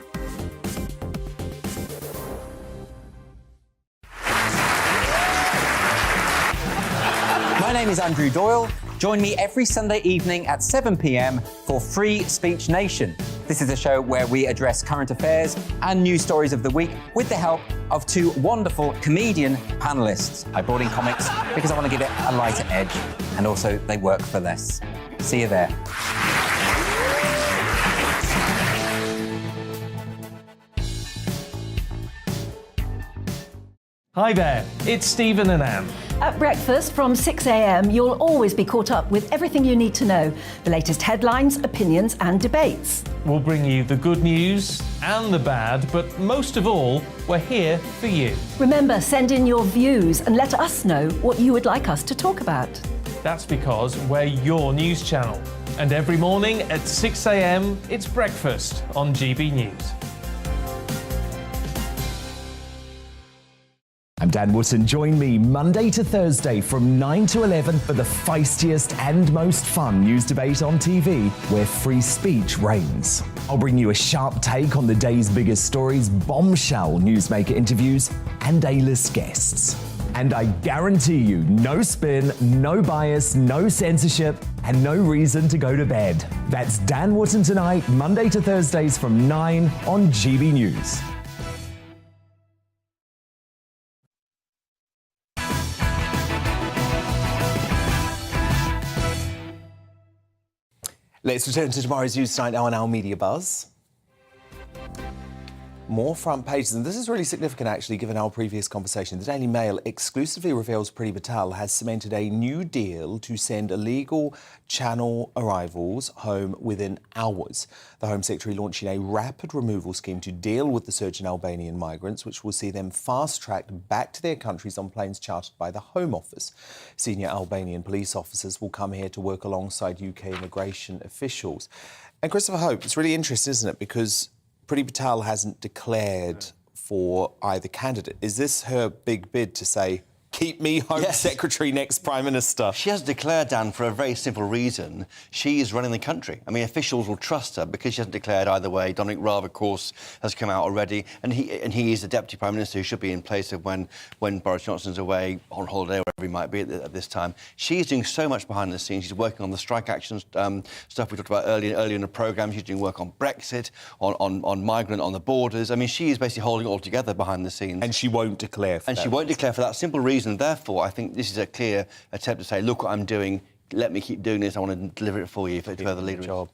My name is Andrew Doyle. Join me every Sunday evening at 7 p.m. for Free Speech Nation. This is a show where we address current affairs and news stories of the week with the help of 2 wonderful comedian panellists. I brought in comics because I want to give it a lighter edge, and also they work for less. See you there. Hi there, it's Stephen and Anne. At breakfast from 6 a.m, you'll always be caught up with everything you need to know, the latest headlines, opinions and debates. We'll bring you the good news and the bad, but most of all, we're here for you. Remember, send in your views and let us know what you would like us to talk about. That's because we're your news channel. And every morning at 6 a.m, it's breakfast on GB News. I'm Dan Wootton. Join me Monday to Thursday from 9 to 11 for the feistiest and most fun news debate on TV, where free speech reigns. I'll bring you a sharp take on the day's biggest stories, bombshell newsmaker interviews, and A-list guests. And I guarantee you, no spin, no bias, no censorship, and no reason to go to bed. That's Dan Wootton tonight, Monday to Thursdays from 9 on GB News. Let's return to tomorrow's news tonight now on our Media Buzz. More front pages, and this is really significant actually given our previous conversation. The Daily Mail exclusively reveals Priti Patel has cemented a new deal to send illegal Channel arrivals home within hours. The Home Secretary launching a rapid removal scheme to deal with the surge in Albanian migrants, which will see them fast-tracked back to their countries on planes chartered by the Home Office. Senior Albanian police officers will come here to work alongside UK immigration officials. And Christopher Hope, it's really interesting, isn't it? Because Priti Patel hasn't declared for either candidate. Is this her big bid to say, keep me Home Secretary, next Prime Minister? She hasn't declared, Dan, for a very simple reason. She is running the country. I mean, officials will trust her because she hasn't declared either way. Dominic Raab, of course, has come out already, and he is the Deputy Prime Minister who should be in place of when Boris Johnson's away on holiday, or wherever he might be at this time. She's doing so much behind the scenes. She's working on the strike action stuff we talked about earlier in the programme. She's doing work on Brexit, on Migrant, on the borders. I mean, she is basically holding it all together behind the scenes. And she won't declare for that. And she won't declare for that simple reason. Therefore, I think this is a clear attempt to say, look what I'm doing, let me keep doing this, I want to deliver it for you for the leadership.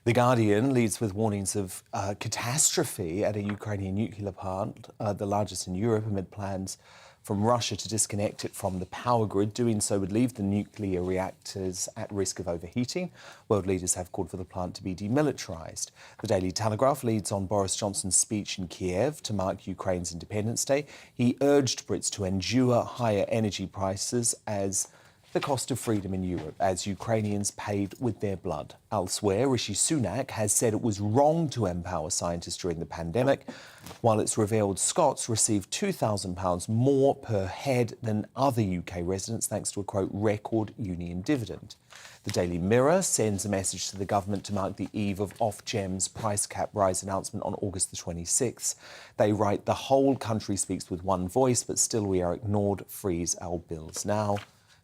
The Guardian leads with warnings of catastrophe at a Ukrainian nuclear plant, the largest in Europe, amid plans from Russia to disconnect it from the power grid. Doing so would leave the nuclear reactors at risk of overheating. World leaders have called for the plant to be demilitarised. The Daily Telegraph leads on Boris Johnson's speech in Kiev to mark Ukraine's Independence Day. He urged Brits to endure higher energy prices as the cost of freedom in Europe, as Ukrainians paid with their blood. Elsewhere, Rishi Sunak has said it was wrong to empower scientists during the pandemic, while it's revealed Scots received £2,000 more per head than other UK residents, thanks to a, quote, record union dividend. The Daily Mirror sends a message to the government to mark the eve of Ofgem's price cap rise announcement on August the 26th. They write, the whole country speaks with one voice, but still we are ignored. Freeze our bills now.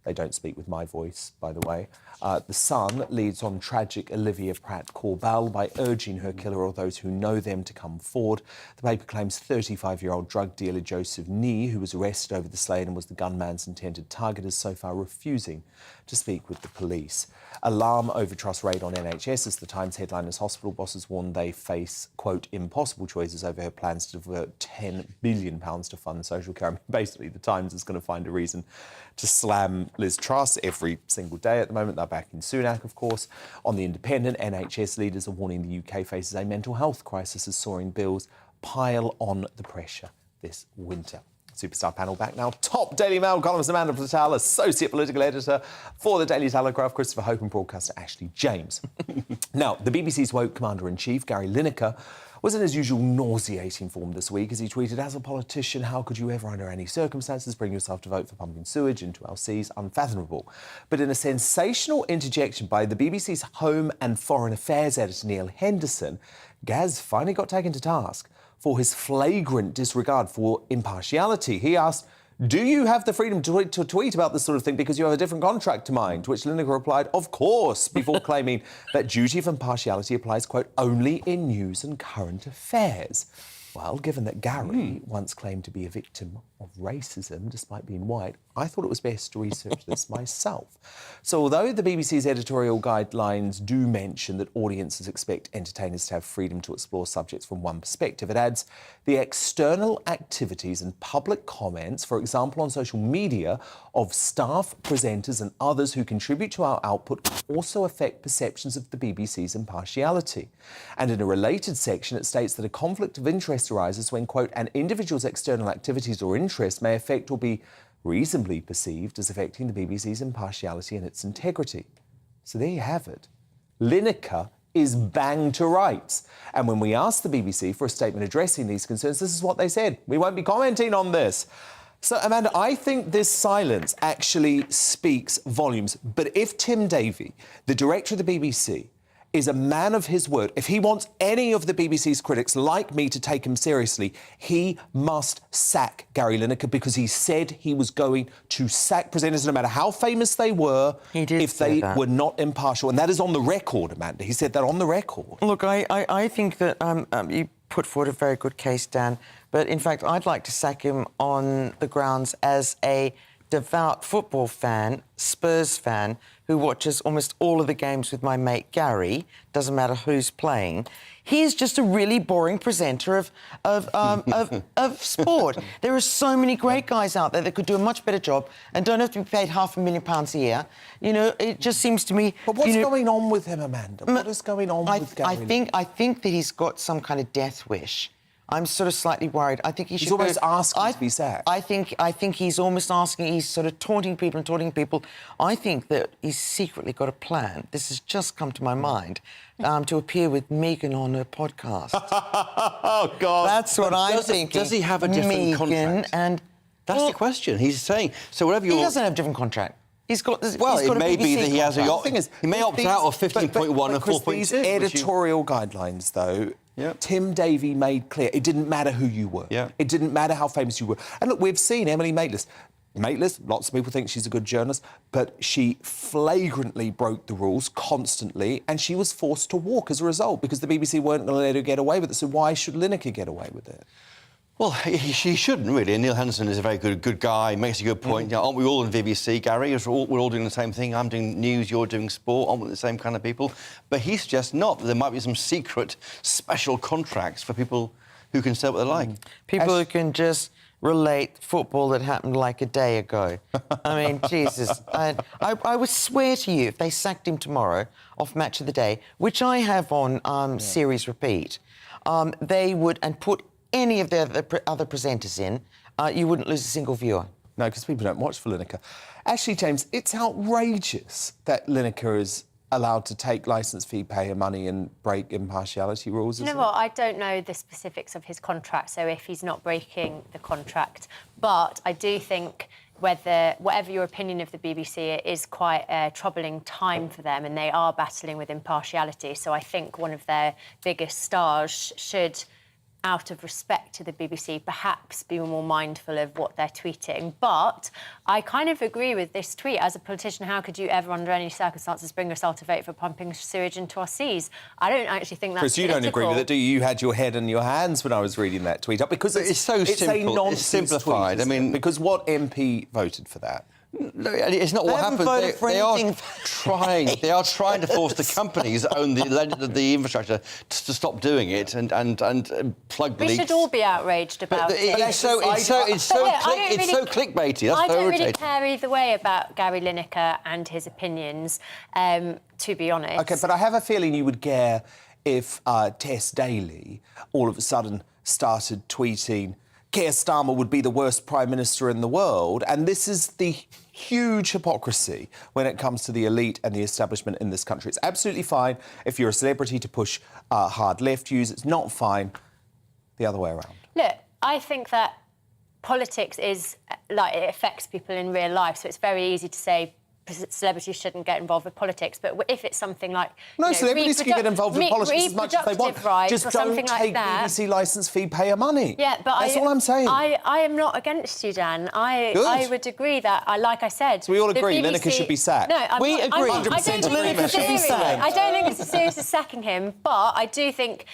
They don't speak with my voice, by the way. The Sun leads on tragic Olivia Pratt-Korbel by urging her killer or those who know them to come forward. The paper claims 35-year-old drug dealer Joseph Nee, who was arrested over the slaying and was the gunman's intended target, is so far refusing to speak with the police. Alarm over trust raid on NHS as the Times headline as hospital bosses warn they face, quote, impossible choices over her plans to divert £10 billion to fund social care. I mean, basically, the Times is going to find a reason to slam Liz Truss every single day at the moment. They're back in Sunak, of course. On The Independent, NHS leaders are warning the UK faces a mental health crisis as soaring bills pile on the pressure this winter. Superstar panel back now. Top Daily Mail columnist Amanda Platel, associate political editor for the Daily Telegraph, Christopher Hope, and broadcaster Ashley James. Now, the BBC's woke commander-in-chief, Gary Lineker, was in his usual nauseating form this week as he tweeted, as a politician, how could you ever under any circumstances bring yourself to vote for pumping sewage into our seas? Unfathomable. But in a sensational interjection by the BBC's Home and Foreign Affairs editor Neil Henderson, Gaz finally got taken to task for his flagrant disregard for impartiality. He asked, do you have the freedom to tweet about this sort of thing because you have a different contract to mine? To which Lineker replied, of course, before claiming that duty of impartiality applies, quote, only in news and current affairs. Well, given that Gary once claimed to be a victim of racism, despite being white, I thought it was best to research this myself. So although the BBC's editorial guidelines do mention that audiences expect entertainers to have freedom to explore subjects from one perspective, it adds the external activities and public comments, for example on social media, of staff, presenters and others who contribute to our output also affect perceptions of the BBC's impartiality. And in a related section, it states that a conflict of interest arises when, quote, an individual's external activities or interests may affect or be reasonably perceived as affecting the BBC's impartiality and its integrity. So there you have it. Lineker is bang to rights. And when we asked the BBC for a statement addressing these concerns, this is what they said. We won't be commenting on this. So, Amanda, I think this silence actually speaks volumes. But if Tim Davie, the director of the BBC, is a man of his word, if he wants any of the BBC's critics like me to take him seriously, he must sack Gary Lineker because he said he was going to sack presenters no matter how famous they were if they were not impartial. And that is on the record, Amanda. He said that on the record. Look, I think that you put forward a very good case, Dan. But in fact, I'd like to sack him on the grounds as a devout football fan, Spurs fan, who watches almost all of the games with my mate Gary, doesn't matter who's playing, he is just a really boring presenter of sport. There are so many great guys out there that could do a much better job and don't have to be paid £500,000 a year. You know, it just seems to me... But what's going on with him, Amanda? What is going on with Gary? I think that he's got some kind of death wish. I'm sort of slightly worried. I think he should... He's almost asking to be sacked. I think he's almost asking... He's sort of taunting people. I think that he's secretly got a plan. This has just come to my mind, to appear with Meghan on her podcast. Oh, God. That's what I'm thinking. Does he have a different contract? And... That's the question. He's saying... So whatever you're... He doesn't have a different contract. He's got this... Well, he's got it may be that he has a... The thing is, he may opt out of 15.1 and 4.2. These editorial guidelines, though... Yep. Tim Davie made clear it didn't matter who you were. Yeah. It didn't matter how famous you were. And look, we've seen Emily Maitlis. Lots of people think she's a good journalist, but she flagrantly broke the rules constantly, and she was forced to walk as a result because the BBC weren't going to let her get away with it. So why should Lineker get away with it? Well, he shouldn't, really. And Neil Henderson is a very good guy, makes a good point. You know, aren't we all in BBC, Gary? We're all doing the same thing. I'm doing news, you're doing sport, aren't we the same kind of people? But he suggests not. There might be some secret, special contracts for people who can say what they like. People who can just relate football that happened like a day ago. I mean, Jesus. I would swear to you, if they sacked him tomorrow off Match of the Day, which I have on series repeat, they would, and put any of the other presenters in, you wouldn't lose a single viewer. No, because people don't watch for Lineker. Actually, James, it's outrageous that Lineker is allowed to take licence fee payer money and break impartiality rules, isn't it? I don't know the specifics of his contract, so if he's not breaking the contract. But I do think whatever your opinion of the BBC, it is quite a troubling time for them, and they are battling with impartiality. So I think one of their biggest stars should, out of respect to the BBC, perhaps be more mindful of what they're tweeting. But I kind of agree with this tweet. As a politician, how could you ever, under any circumstances, bring yourself to vote for pumping sewage into our seas? I don't actually think that's Chris, you don't agree with it, do you? You had your head in your hands when I was reading that tweet up, because it's so simple. A nonsense it's simplified. Tweet, I mean, because what MP voted for that? No, it's not what happened. They are trying to force the companies that own the infrastructure to stop doing it and plug leaks. We should all be outraged about it. It's so clickbaity. That's I don't irritating. really care either way about Gary Lineker and his opinions, to be honest. OK, but I have a feeling you would care if Tess Daly all of a sudden started tweeting Keir Starmer would be the worst Prime Minister in the world, and this is the huge hypocrisy when it comes to the elite and the establishment in this country. It's absolutely fine if you're a celebrity to push hard left views. It's not fine the other way around. Look, I think that politics is, it affects people in real life, so it's very easy to say celebrities shouldn't get involved with politics, but if it's something like... No, celebrities can get involved with politics as much as they want. Just don't take BBC licence fee payer money. Yeah, but that's all I'm saying. I am not against you, Dan. I would agree that, like I said... So we all agree Lineker should be sacked? No, we agree. 100% Lineker should be sacked. I don't think it's as serious as sacking him, but I do think...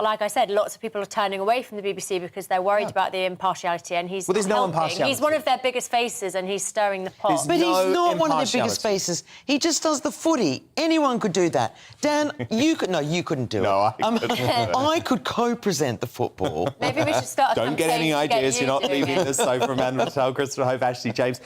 like I said, lots of people are turning away from the BBC because they're worried about the impartiality, and he's there's no impartiality. He's one of their biggest faces, and he's stirring the pot. But he's not one of their biggest faces. He just does the footy. Anyone could do that. Dan, you could... No, you couldn't do it. No, I couldn't. I could co-present the football. Maybe we should start a Don't get any ideas. You're not leaving it. this so from Amanda Patel, Christopher Hope, Ashley James.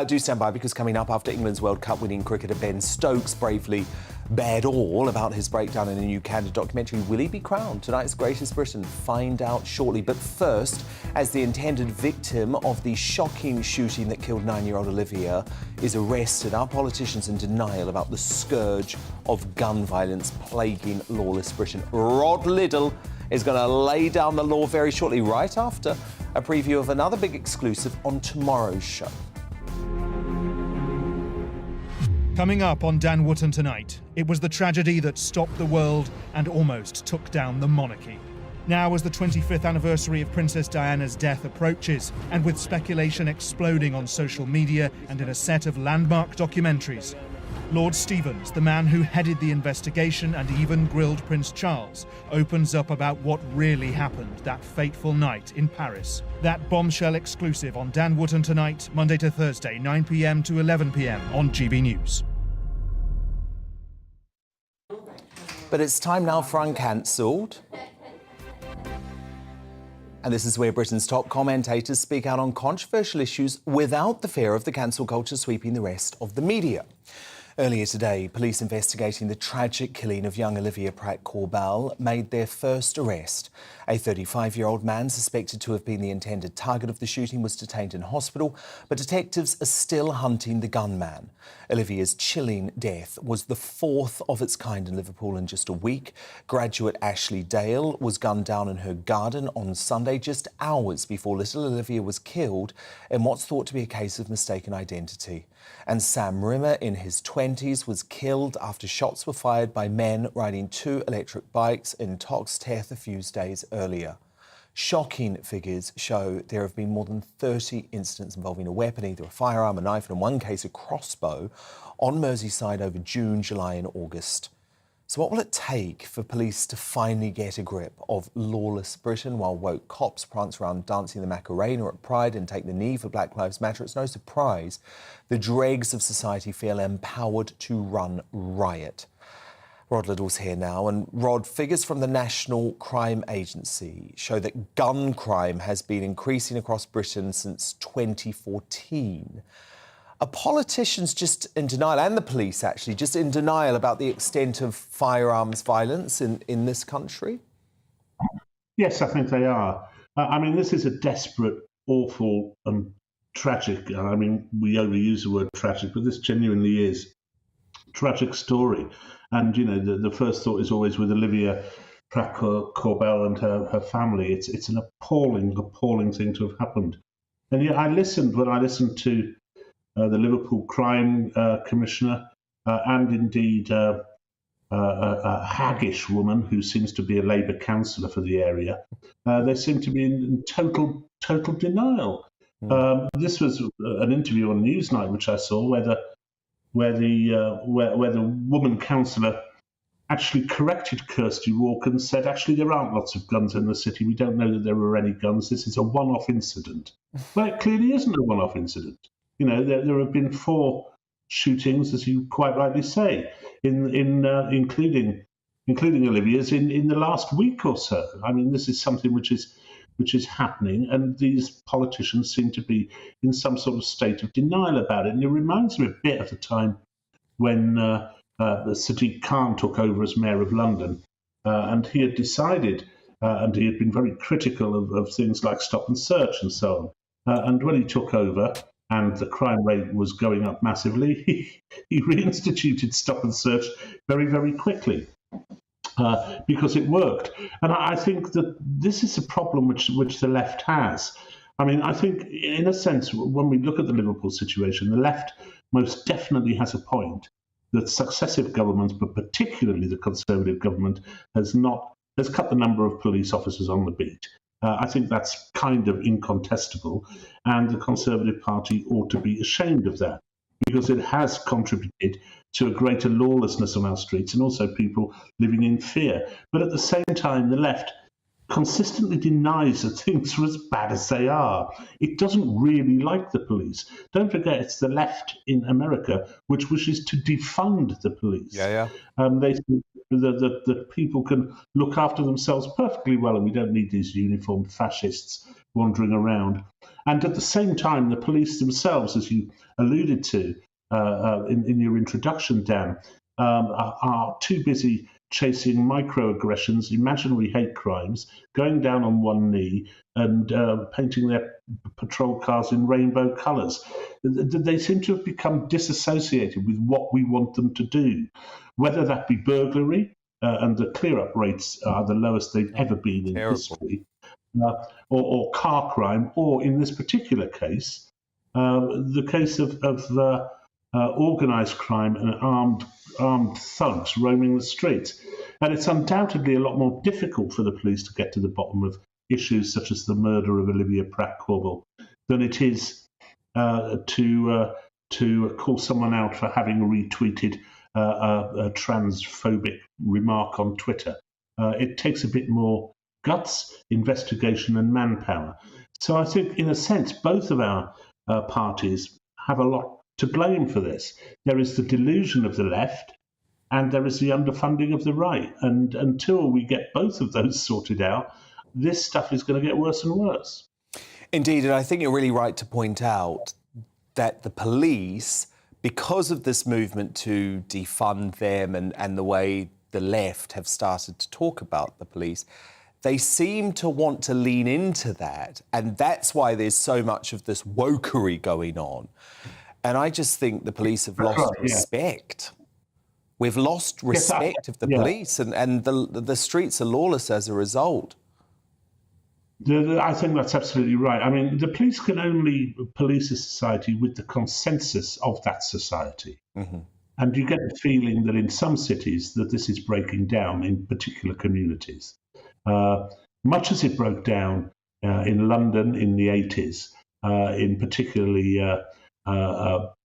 Do stand by, because coming up after England's World Cup winning cricketer Ben Stokes bravely bared all about his breakdown in a new candid documentary. Will he be crowned tonight's Greatest Britain? Find out shortly. But first, as the intended victim of the shocking shooting that killed 9-year-old Olivia is arrested, our politicians in denial about the scourge of gun violence plaguing lawless Britain. Rod Liddle is going to lay down the law very shortly, right after a preview of another big exclusive on tomorrow's show. Coming up on Dan Wootton tonight, it was the tragedy that stopped the world and almost took down the monarchy. Now, as the 25th anniversary of Princess Diana's death approaches, and with speculation exploding on social media and in a set of landmark documentaries, Lord Stevens, the man who headed the investigation and even grilled Prince Charles, opens up about what really happened that fateful night in Paris. That bombshell exclusive on Dan Wootton tonight, Monday to Thursday, 9 p.m. to 11 p.m. on GB News. But it's time now for Uncancelled. And this is where Britain's top commentators speak out on controversial issues without the fear of the cancel culture sweeping the rest of the media. Earlier today, police investigating the tragic killing of young Olivia Pratt-Korbel made their first arrest. A 35-year-old man suspected to have been the intended target of the shooting was detained in hospital, but detectives are still hunting the gunman. Olivia's chilling death was the fourth of its kind in Liverpool in just a week. Graduate Ashley Dale was gunned down in her garden on Sunday, just hours before little Olivia was killed in what's thought to be a case of mistaken identity. And Sam Rimmer, in his 20s, was killed after shots were fired by men riding 2 electric bikes in Toxteth a few days earlier. Shocking figures show there have been more than 30 incidents involving a weapon, either a firearm, a knife, and in one case a crossbow, on Merseyside over June, July and August. So what will it take for police to finally get a grip of lawless Britain while woke cops prance around dancing the Macarena at Pride and take the knee for Black Lives Matter? It's no surprise the dregs of society feel empowered to run riot. Rod Liddell's here now. And Rod, figures from the National Crime Agency show that gun crime has been increasing across Britain since 2014. Are politicians just in denial, and the police actually, just in denial about the extent of firearms violence in this country? Yes, I think they are. I mean, this is a desperate, awful and tragic, I mean, we overuse the word tragic, but this genuinely is a tragic story. And, you know, the first thought is always with Olivia Pratt-Korbel and her family. It's an appalling thing to have happened. And yet when I listened to the Liverpool Crime Commissioner and indeed a haggish woman who seems to be a Labour councillor for the area, they seem to be in total denial. This was an interview on Newsnight which I saw where the woman councillor actually corrected Kirsty Walker and said, actually, there aren't lots of guns in the city. We don't know that there are any guns. This is a one-off incident. Well, it clearly isn't a one-off incident. You know, there have been 4 shootings, as you quite rightly say, including Olivia's in the last week or so. I mean, this is something which is happening, and these politicians seem to be in some sort of state of denial about it. And it reminds me a bit of the time when Sadiq Khan took over as Mayor of London, and he had decided, and he had been very critical of things like stop and search and so on. And when he took over, and the crime rate was going up massively, he reinstituted stop and search very, very quickly. Because it worked. And I think that this is a problem which the left has. I mean, I think, in a sense, when we look at the Liverpool situation, the left most definitely has a point that successive governments, but particularly the Conservative government, has cut the number of police officers on the beat. I think that's kind of incontestable, and the Conservative Party ought to be ashamed of that, because it has contributed to a greater lawlessness on our streets and also people living in fear. But at the same time, the left consistently denies that things are as bad as they are. It doesn't really like the police. Don't forget, it's the left in America which wishes to defund the police. They think that people can look after themselves perfectly well, and we don't need these uniformed fascists wandering around. And at the same time, the police themselves, as you alluded to in your introduction, Dan, are too busy chasing microaggressions, imaginary hate crimes, going down on one knee and painting their patrol cars in rainbow colours. They seem to have become disassociated with what we want them to do, whether that be burglary, and the clear-up rates are the lowest they've ever been in history, or car crime, or in this particular case, the case of organised crime and armed thugs roaming the streets. And it's undoubtedly a lot more difficult for the police to get to the bottom of issues such as the murder of Olivia Pratt-Korbel than it is to call someone out for having retweeted a transphobic remark on Twitter. It takes a bit more guts, investigation and manpower. So I think, in a sense, both of our parties have a lot to blame for this. There is the delusion of the left and there is the underfunding of the right. And until we get both of those sorted out, this stuff is going to get worse and worse. Indeed, and I think you're really right to point out that the police, because of this movement to defund them and the way the left have started to talk about the police, they seem to want to lean into that. And that's why there's so much of this wokery going on. And I just think the police have lost respect. We've lost respect of the police, and the streets are lawless as a result. I think that's absolutely right. I mean, the police can only police a society with the consensus of that society. Mm-hmm. And you get the feeling that in some cities that this is breaking down in particular communities. Much as it broke down in London in the 80s, in particularly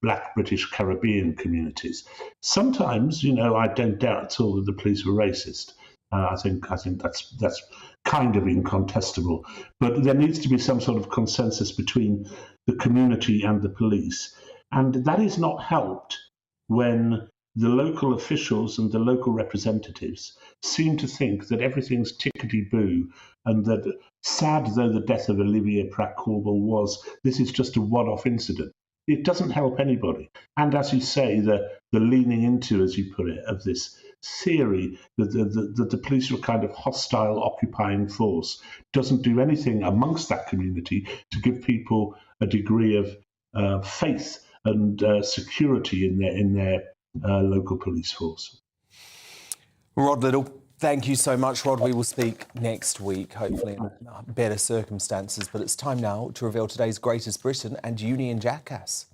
Black British Caribbean communities. Sometimes, I don't doubt at all that the police were racist. I think that's kind of incontestable. But there needs to be some sort of consensus between the community and the police. And that is not helped when the local officials and the local representatives seem to think that everything's tickety-boo and that, sad though the death of Olivia Pratt-Korbel was, this is just a one-off incident. It doesn't help anybody. And as you say, the leaning into, as you put it, of this theory that the police are a kind of hostile occupying force doesn't do anything amongst that community to give people a degree of faith and security in their local police force. Rod Little, thank you so much, Rod. We will speak next week, hopefully in better circumstances. But it's time now to reveal today's Greatest Britain and Union Jackass.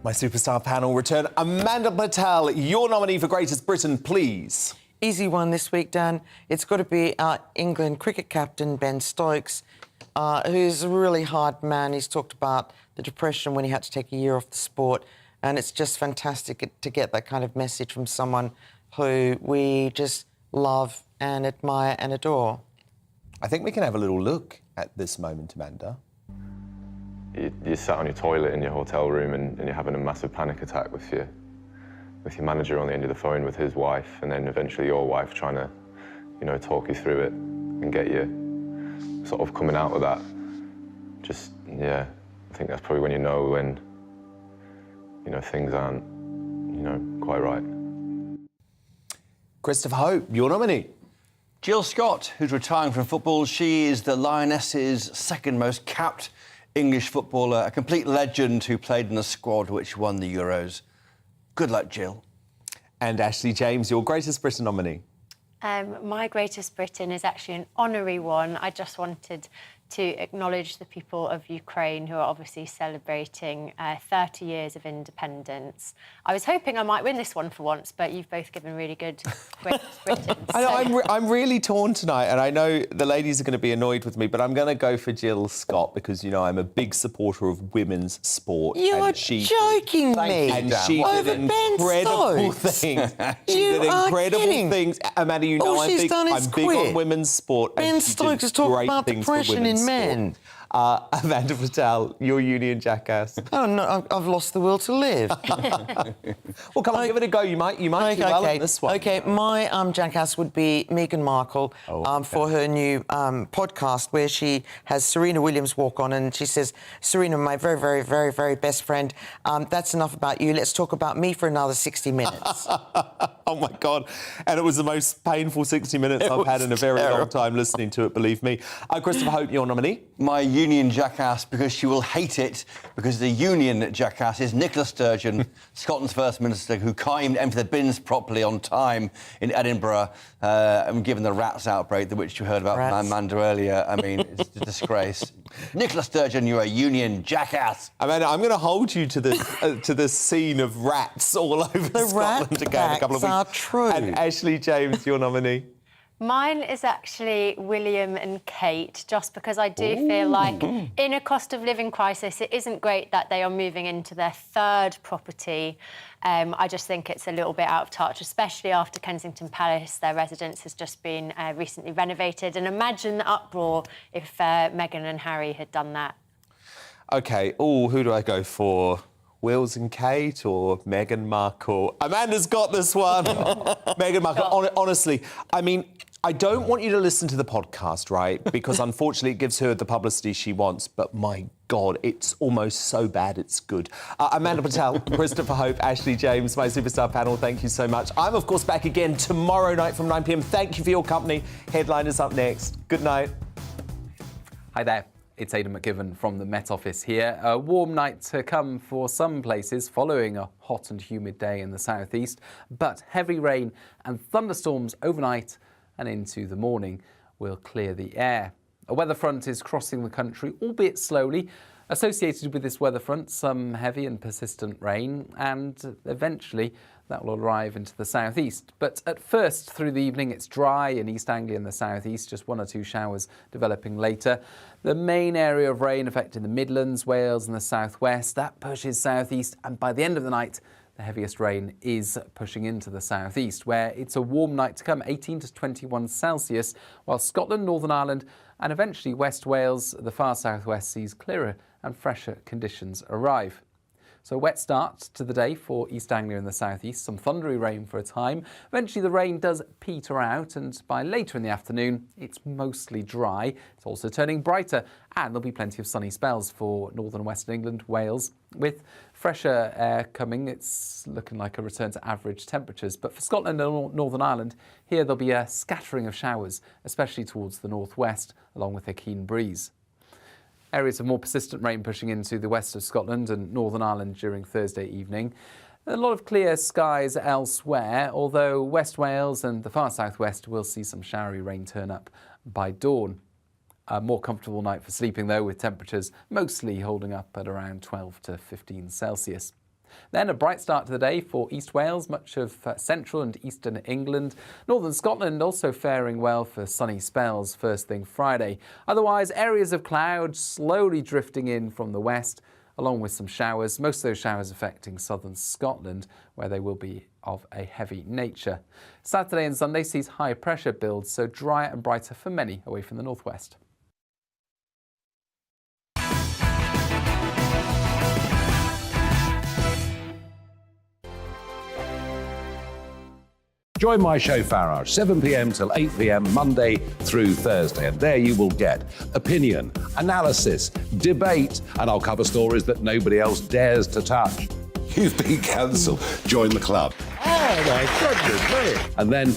My superstar panel return. Amanda Patel, your nominee for Greatest Britain, please. Easy one this week, Dan. It's got to be our England cricket captain, Ben Stokes, who's a really hard man. He's talked about the depression when he had to take a year off the sport, and it's just fantastic to get that kind of message from someone who we just love and admire and adore. I think we can have a little look at this moment, Amanda. You sat on your toilet in your hotel room and you're having a massive panic attack with your manager on the end of the phone with his wife, and then eventually your wife trying to, talk you through it and get you sort of coming out of that. Just, yeah, I think that's probably when you know when, things aren't, quite right. Christopher Hope, your nominee. Jill Scott, who's retiring from football. She is the Lionesses' second most capped English footballer, a complete legend who played in the squad which won the Euros. Good luck, Jill. And Ashley James, your Greatest Britain nominee. My Greatest Britain is actually an honorary one. I just wanted to acknowledge the people of Ukraine who are obviously celebrating 30 years of independence. I was hoping I might win this one for once, but you've both given really good Greatest Britain. I know, I'm really torn tonight, and I know the ladies are going to be annoyed with me, but I'm going to go for Jill Scott because, I'm a big supporter of women's sport. You're joking me. And she did incredible things. She did incredible things. Amanda, I'm big on women's sport. Ben Stokes is talking about depression in men. Amanda Patel, your Union Jackass. Oh, no, I've lost the will to live. Well, come on, give it a go. You might do well in this one. OK, my Jackass would be Meghan Markle for her new podcast where she has Serena Williams walk on and she says, Serena, my very, very, very, very best friend, that's enough about you. Let's talk about me for another 60 minutes. Oh, my God. And it was the most painful 60 minutes I've had in a very long time listening to it, believe me. Christopher Hope, your nominee. My Union Jackass, because she will hate it, because the Union Jackass is Nicola Sturgeon, Scotland's First Minister, who can't even empty the bins properly on time in Edinburgh, and given the rats outbreak, which you heard about from Amanda earlier. I mean, it's a disgrace. Nicola Sturgeon, you're a Union Jackass. Amanda, I'm going to hold you to this scene of rats all over Scotland again in a couple of weeks. Are true. And Ashley James, your nominee. Mine is actually William and Kate, just because I do feel like in a cost of living crisis, it isn't great that they are moving into their third property. I just think it's a little bit out of touch, especially after Kensington Palace. Their residence has just been recently renovated. And imagine the uproar if Meghan and Harry had done that. OK, who do I go for? Wills and Kate or Meghan Markle? Amanda's got this one. Meghan Markle, honestly, I mean, I don't want you to listen to the podcast, right? Because unfortunately it gives her the publicity she wants, but my God, it's almost so bad it's good. Amanda Patel, Christopher Hope, Ashley James, my superstar panel, thank you so much. I'm, of course, back again tomorrow night from 9 p.m. Thank you for your company. Headline is up next. Good night. Hi there. It's Aidan McGivern from the Met Office here. A warm night to come for some places following a hot and humid day in the southeast, but heavy rain and thunderstorms overnight and into the morning will clear the air. A weather front is crossing the country, albeit slowly. Associated with this weather front, some heavy and persistent rain, and eventually that will arrive into the southeast. But at first, through the evening, it's dry in East Anglia and the southeast, just 1 or 2 showers developing later. The main area of rain affecting the Midlands, Wales and the southwest, that pushes southeast, and by the end of the night, the heaviest rain is pushing into the southeast, where it's a warm night to come, 18 to 21 Celsius, while Scotland, Northern Ireland and eventually West Wales, the far southwest, sees clearer and fresher conditions arrive. So a wet start to the day for East Anglia and the southeast, some thundery rain for a time. Eventually the rain does peter out, and by later in the afternoon it's mostly dry. It's also turning brighter, and there'll be plenty of sunny spells for northern and western England, Wales. With fresher air coming, it's looking like a return to average temperatures. But for Scotland and Northern Ireland, here there'll be a scattering of showers, especially towards the northwest, along with a keen breeze. Areas of more persistent rain pushing into the west of Scotland and Northern Ireland during Thursday evening. A lot of clear skies elsewhere, although West Wales and the far southwest will see some showery rain turn up by dawn. A more comfortable night for sleeping, though, with temperatures mostly holding up at around 12 to 15 Celsius. Then a bright start to the day for East Wales, much of central and eastern England. Northern Scotland also faring well for sunny spells first thing Friday. Otherwise, areas of cloud slowly drifting in from the west, along with some showers. Most of those showers affecting southern Scotland, where they will be of a heavy nature. Saturday and Sunday sees high pressure builds, so drier and brighter for many away from the northwest. Join my show Farage, 7 p.m. till 8 p.m. Monday through Thursday. And there you will get opinion, analysis, debate, and I'll cover stories that nobody else dares to touch. You've been cancelled. Join the club. Oh, my goodness me. And then for the